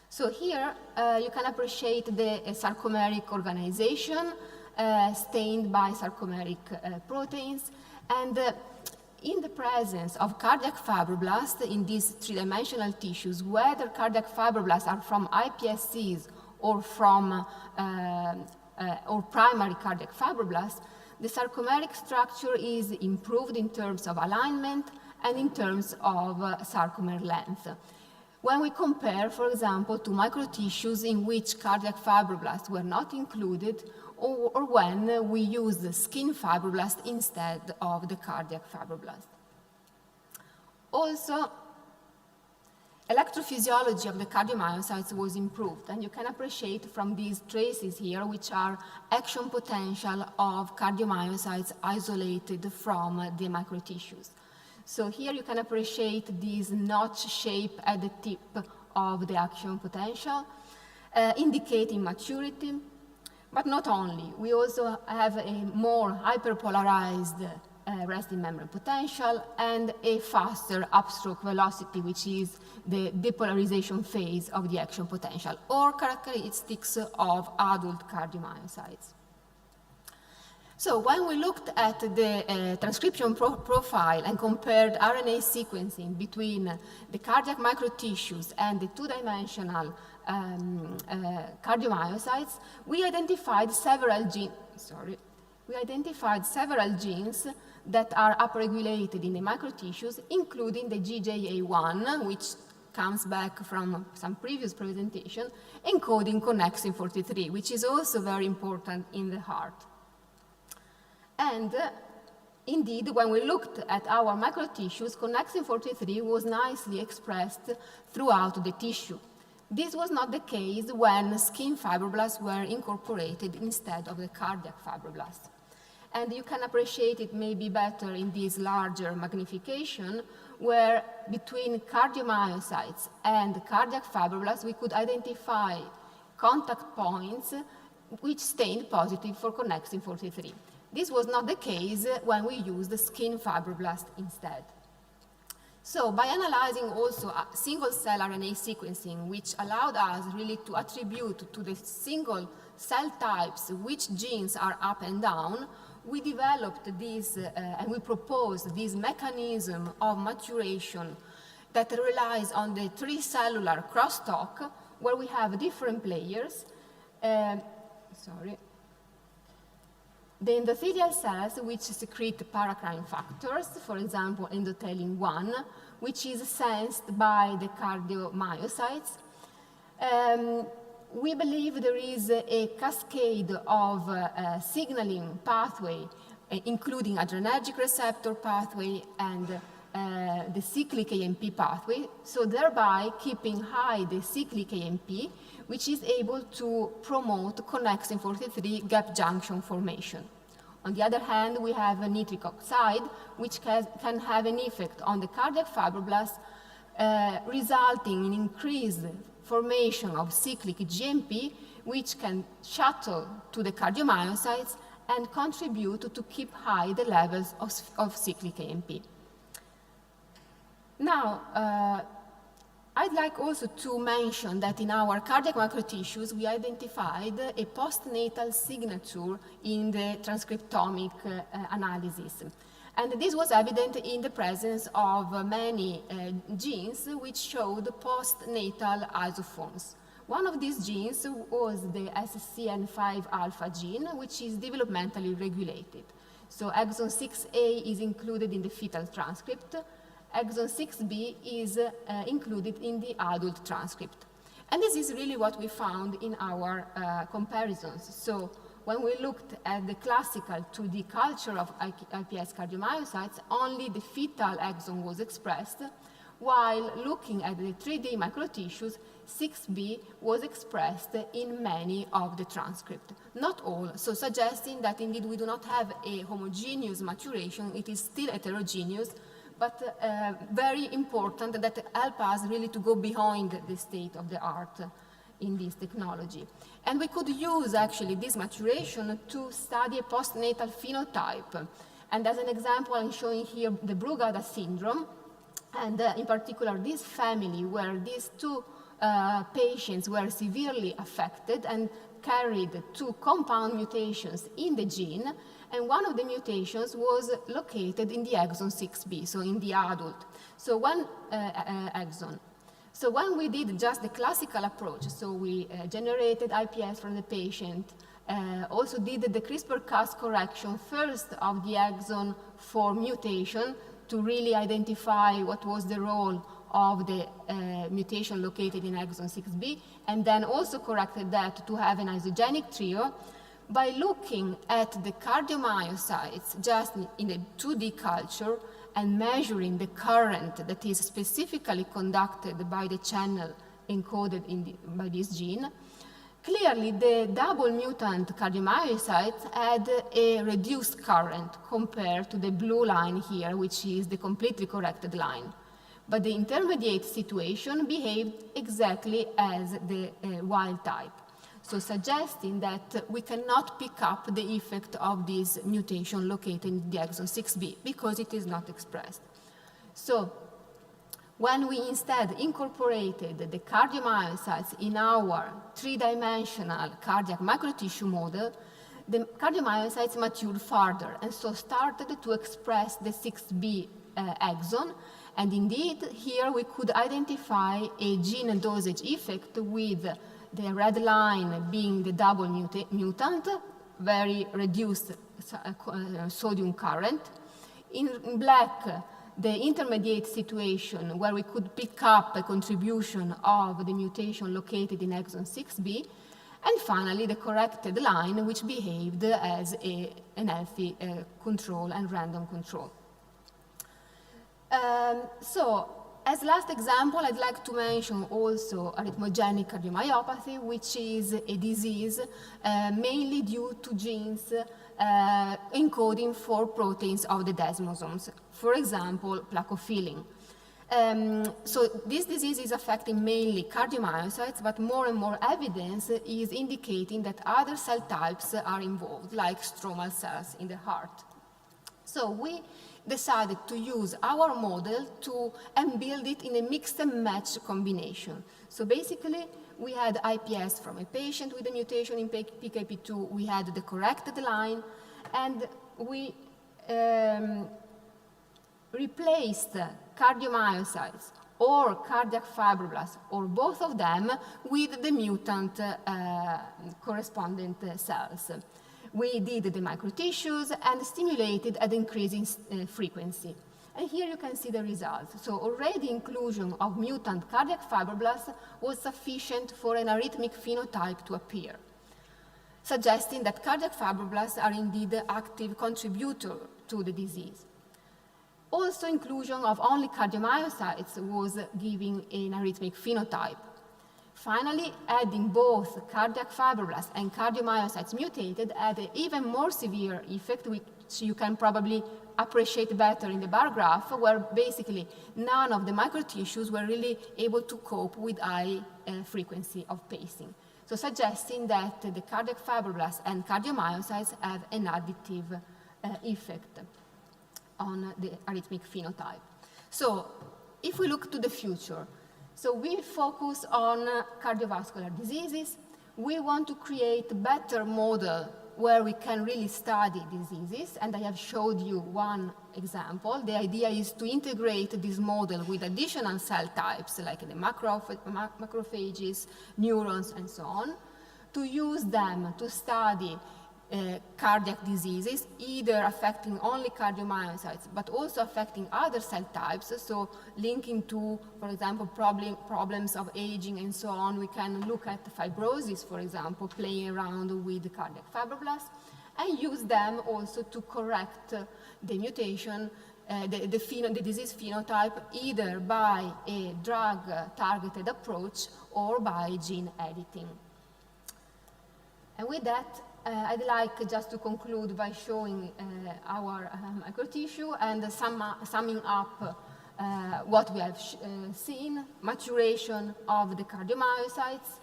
So here you can appreciate the sarcomeric organization stained by sarcomeric proteins. And in the presence of cardiac fibroblasts in these three-dimensional tissues, whether cardiac fibroblasts are from iPSCs or from or primary cardiac fibroblasts, the sarcomeric structure is improved in terms of alignment and in terms of sarcomere length. When we compare, for example, to microtissues in which cardiac fibroblasts were not included, or when we use the skin fibroblasts instead of the cardiac fibroblasts. Also, electrophysiology of the cardiomyocytes was improved, and you can appreciate from these traces here, which are action potential of cardiomyocytes isolated from the microtissues. So here you can appreciate this notch shape at the tip of the action potential, indicating maturity. But not only, we also have a more hyperpolarized resting membrane potential and a faster upstroke velocity, which is the depolarization phase of the action potential, or characteristics of adult cardiomyocytes. So when we looked at the transcription profile and compared RNA sequencing between the cardiac microtissues and the two-dimensional cardiomyocytes, we identified several genes that are upregulated in the microtissues, including the GJA1, which comes back from some previous presentation, encoding connexin 43, which is also very important in the heart. And indeed, when we looked at our microtissues, connexin 43 was nicely expressed throughout the tissue. This was not the case when skin fibroblasts were incorporated instead of the cardiac fibroblasts. And you can appreciate it maybe better in this larger magnification, where between cardiomyocytes and cardiac fibroblasts, we could identify contact points which stained positive for connexin 43. This was not the case when we used the skin fibroblast instead. So by analyzing also single-cell RNA sequencing, which allowed us really to attribute to the single cell types which genes are up and down, we developed this and we proposed this mechanism of maturation that relies on the three-cellular crosstalk, where we have different players. The endothelial cells, which secrete paracrine factors, for example, endothelin-1, which is sensed by the cardiomyocytes. We believe there is a cascade of signaling pathway, including adrenergic receptor pathway and the cyclic AMP pathway, so thereby keeping high the cyclic AMP, which is able to promote connexin 43 gap junction formation. On the other hand, we have a nitric oxide, which can have an effect on the cardiac fibroblasts, resulting in increased formation of cyclic GMP, which can shuttle to the cardiomyocytes and contribute to keep high the levels of cyclic AMP. Now, I'd like also to mention that in our cardiac microtissues, we identified a postnatal signature in the transcriptomic analysis. And this was evident in the presence of many genes which showed postnatal isoforms. One of these genes was the SCN5 alpha gene, which is developmentally regulated. So exon 6A is included in the fetal transcript. Exon 6B is included in the adult transcript. And this is really what we found in our comparisons. So when we looked at the classical 2D culture of iPS cardiomyocytes, only the fetal exon was expressed, while looking at the 3D microtissues, 6B was expressed in many of the transcript. Not all, so suggesting that indeed we do not have a homogeneous maturation, it is still heterogeneous, but very important that help us really to go behind the state of the art in this technology. And we could use actually this maturation to study a postnatal phenotype. And as an example, I'm showing here the Brugada Syndrome, and in particular this family where these two patients were severely affected and carried two compound mutations in the gene, and one of the mutations was located in the exon 6b, so in the adult. So one exon. So when we did just the classical approach, so we generated IPS from the patient, also did the CRISPR-Cas correction first of the exon 4 mutation to really identify what was the role of the mutation located in exon 6b, and then also corrected that to have an isogenic trio. By looking at the cardiomyocytes just in a 2D culture and measuring the current that is specifically conducted by the channel encoded by this gene, clearly the double mutant cardiomyocytes had a reduced current compared to the blue line here, which is the completely corrected line. But the intermediate situation behaved exactly as the wild type. So suggesting that we cannot pick up the effect of this mutation located in the exon 6b because it is not expressed. So when we instead incorporated the cardiomyocytes in our three-dimensional cardiac microtissue model, the cardiomyocytes matured further and so started to express the 6b exon. And indeed, here we could identify a gene dosage effect with the red line being the double mutant, very reduced sodium current. In black, the intermediate situation where we could pick up a contribution of the mutation located in exon 6b, and finally the corrected line which behaved as an healthy control and random control. So, as last example, I'd like to mention also arithmogenic cardiomyopathy, which is a disease mainly due to genes encoding for proteins of the desmosomes, for example, plakophilin. So this disease is affecting mainly cardiomyocytes, but more and more evidence is indicating that other cell types are involved, like stromal cells in the heart. So we decided to use our model and build it in a mix and match combination. So basically, we had IPS from a patient with a mutation in PKP2, we had the corrected line, and we replaced cardiomyocytes or cardiac fibroblasts, or both of them, with the mutant correspondent cells. We did the microtissues and stimulated at increasing frequency. And here you can see the results. So already inclusion of mutant cardiac fibroblasts was sufficient for an arrhythmic phenotype to appear, suggesting that cardiac fibroblasts are indeed the active contributor to the disease. Also, inclusion of only cardiomyocytes was giving an arrhythmic phenotype. Finally, adding both cardiac fibroblasts and cardiomyocytes mutated had an even more severe effect, which you can probably appreciate better in the bar graph, where basically none of the microtissues were really able to cope with high frequency of pacing. So suggesting that the cardiac fibroblasts and cardiomyocytes have an additive effect on the arrhythmic phenotype. So if we look to the future, so we focus on cardiovascular diseases. We want to create a better model where we can really study diseases, and I have showed you one example. The idea is to integrate this model with additional cell types like the macrophages, neurons, and so on, to use them to study cardiac diseases, either affecting only cardiomyocytes, but also affecting other cell types. So linking to, for example, problems of aging and so on, we can look at fibrosis, for example, playing around with the cardiac fibroblasts, and use them also to correct the mutation, the disease phenotype, either by a drug-targeted approach or by gene editing. And with that, I'd like just to conclude by showing our microtissue and summing up what we have seen: maturation of the cardiomyocytes,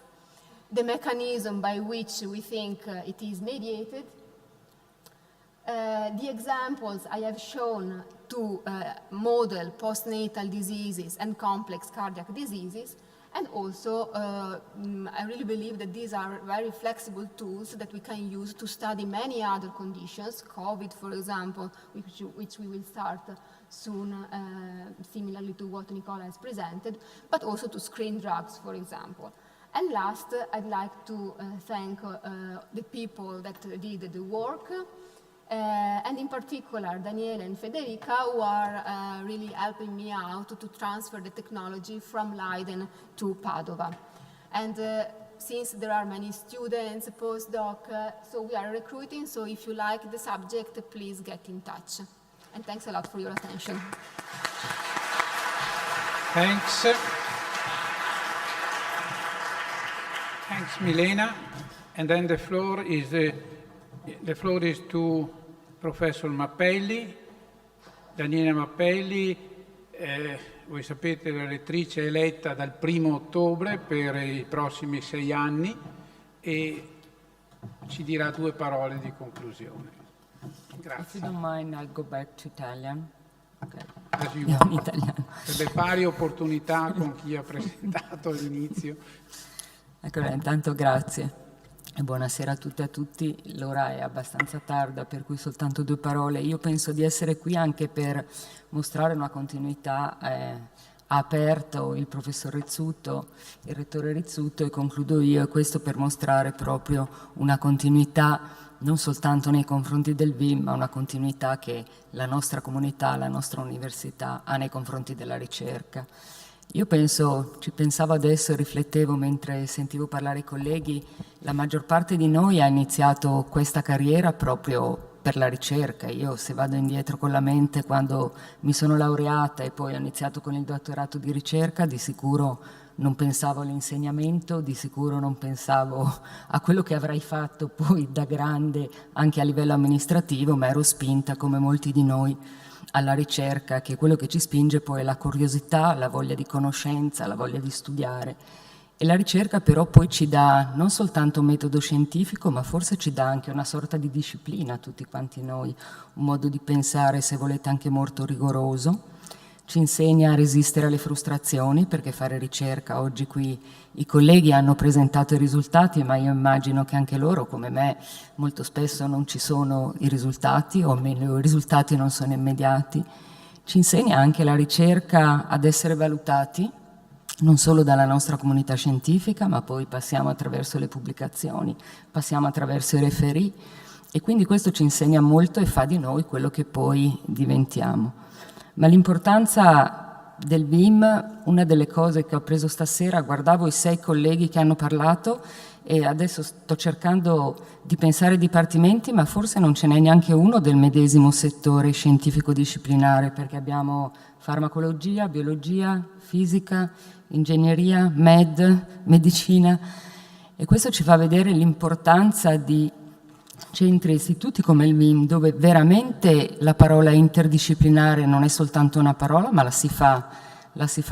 the mechanism by which we think it is mediated. The examples I have shown to model postnatal diseases and complex cardiac diseases, and also I really believe that these are very flexible tools that we can use to study many other conditions, COVID, for example, which we will start soon, similarly to what Nicola has presented, but also to screen drugs, for example. And last, I'd like to thank the people that did the work, and in particular Daniele and Federica, who are really helping me out to transfer the technology from Leiden to Padova. And since there are many students, postdoc, so we are recruiting, so if you like the subject, please get in touch. And thanks a lot for your attention. Thanks. Thanks, Milena. And then the floor is to Professor Mappelli, Daniela Mappelli. Voi sapete, la rettrice è eletta dal 1° ottobre per i prossimi 6 anni e ci dirà 2 parole di conclusione. Grazie. If you don't mind, I'll go back to Italian. Okay. In italiano. Per le pari opportunità con chi ha presentato all'inizio. Ecco, intanto grazie. E buonasera a tutte e a tutti. L'ora è abbastanza tarda, per cui soltanto 2 parole. Io penso di essere qui anche per mostrare una continuità. Ha aperto il professor Rizzuto, il rettore Rizzuto, e concludo io, e questo per mostrare proprio una continuità non soltanto nei confronti del VIM, ma una continuità che la nostra comunità, la nostra università ha nei confronti della ricerca. Io ci pensavo adesso, riflettevo mentre sentivo parlare i colleghi, la maggior parte di noi ha iniziato questa carriera proprio per la ricerca. Io, se vado indietro con la mente, quando mi sono laureata e poi ho iniziato con il dottorato di ricerca, di sicuro non pensavo all'insegnamento, di sicuro non pensavo a quello che avrei fatto poi da grande anche a livello amministrativo, ma ero spinta, come molti di noi, alla ricerca, che quello che ci spinge poi è la curiosità, la voglia di conoscenza, la voglia di studiare. E la ricerca però poi ci dà non soltanto un metodo scientifico, ma forse ci dà anche una sorta di disciplina a tutti quanti noi, un modo di pensare, se volete, anche molto rigoroso. Ci insegna a resistere alle frustrazioni, perché fare ricerca, oggi qui i colleghi hanno presentato i risultati, ma io immagino che anche loro, come me, molto spesso non ci sono i risultati, o meglio, i risultati non sono immediati. Ci insegna anche la ricerca ad essere valutati, non solo dalla nostra comunità scientifica, ma poi passiamo attraverso le pubblicazioni, passiamo attraverso i referì, e quindi questo ci insegna molto e fa di noi quello che poi diventiamo. Ma l'importanza del VIM, una delle cose che ho preso stasera, guardavo i 6 colleghi che hanno parlato e adesso sto cercando di pensare ai dipartimenti, ma forse non ce n'è neanche uno del medesimo settore scientifico-disciplinare, perché abbiamo farmacologia, biologia, fisica, ingegneria, medicina, e questo ci fa vedere l'importanza di centri e istituti come il VIM, dove veramente la parola interdisciplinare non è soltanto una parola, ma la si fa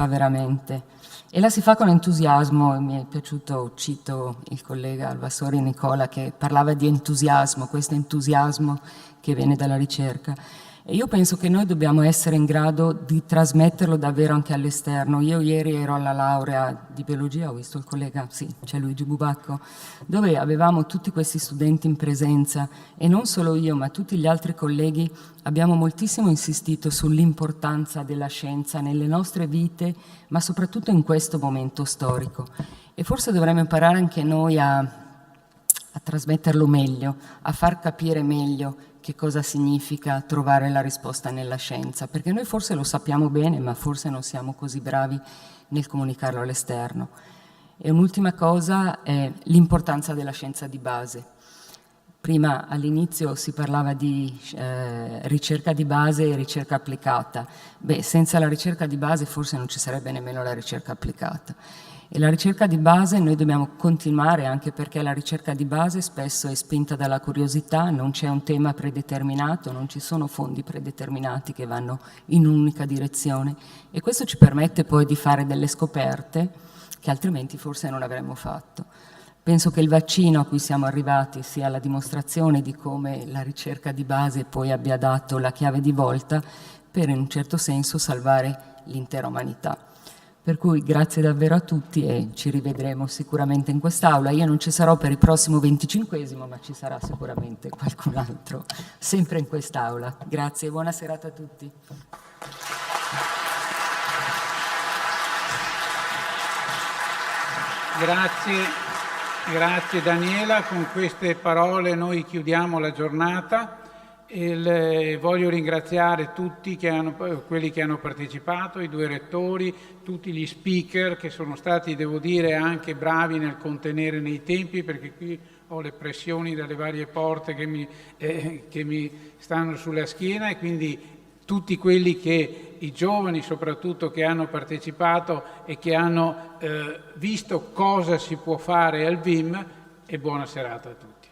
veramente, e la si fa con entusiasmo. Mi è piaciuto, cito il collega Alvasori Nicola, che parlava di entusiasmo, questo entusiasmo che viene dalla ricerca. E io penso che noi dobbiamo essere in grado di trasmetterlo davvero anche all'esterno. Io ieri ero alla laurea di biologia, ho visto il collega, sì, c'è Luigi Bubacco, dove avevamo tutti questi studenti in presenza, e non solo io, ma tutti gli altri colleghi abbiamo moltissimo insistito sull'importanza della scienza nelle nostre vite, ma soprattutto in questo momento storico. E forse dovremmo imparare anche noi a trasmetterlo meglio, a far capire meglio che cosa significa trovare la risposta nella scienza, perché noi forse lo sappiamo bene, ma forse non siamo così bravi nel comunicarlo all'esterno. E un'ultima cosa è l'importanza della scienza di base. Prima, all'inizio, si parlava di ricerca di base e ricerca applicata. Beh, senza la ricerca di base forse non ci sarebbe nemmeno la ricerca applicata. E la ricerca di base noi dobbiamo continuare, anche perché la ricerca di base spesso è spinta dalla curiosità, non c'è un tema predeterminato, non ci sono fondi predeterminati che vanno in un'unica direzione, e questo ci permette poi di fare delle scoperte che altrimenti forse non avremmo fatto. Penso che il vaccino a cui siamo arrivati sia la dimostrazione di come la ricerca di base poi abbia dato la chiave di volta per in un certo senso salvare l'intera umanità. Per cui grazie davvero a tutti e ci rivedremo sicuramente in quest'Aula. Io non ci sarò per il prossimo 25esimo, ma ci sarà sicuramente qualcun altro, sempre in quest'Aula. Grazie e buona serata a tutti. Grazie Daniela, con queste parole noi chiudiamo la giornata. Voglio ringraziare tutti quelli che hanno partecipato, i 2 rettori, tutti gli speaker che sono stati, devo dire, anche bravi nel contenere nei tempi, perché qui ho le pressioni dalle varie porte che mi stanno sulla schiena, e quindi tutti quelli i giovani soprattutto, che hanno partecipato e che hanno visto cosa si può fare al VIM, e buona serata a tutti.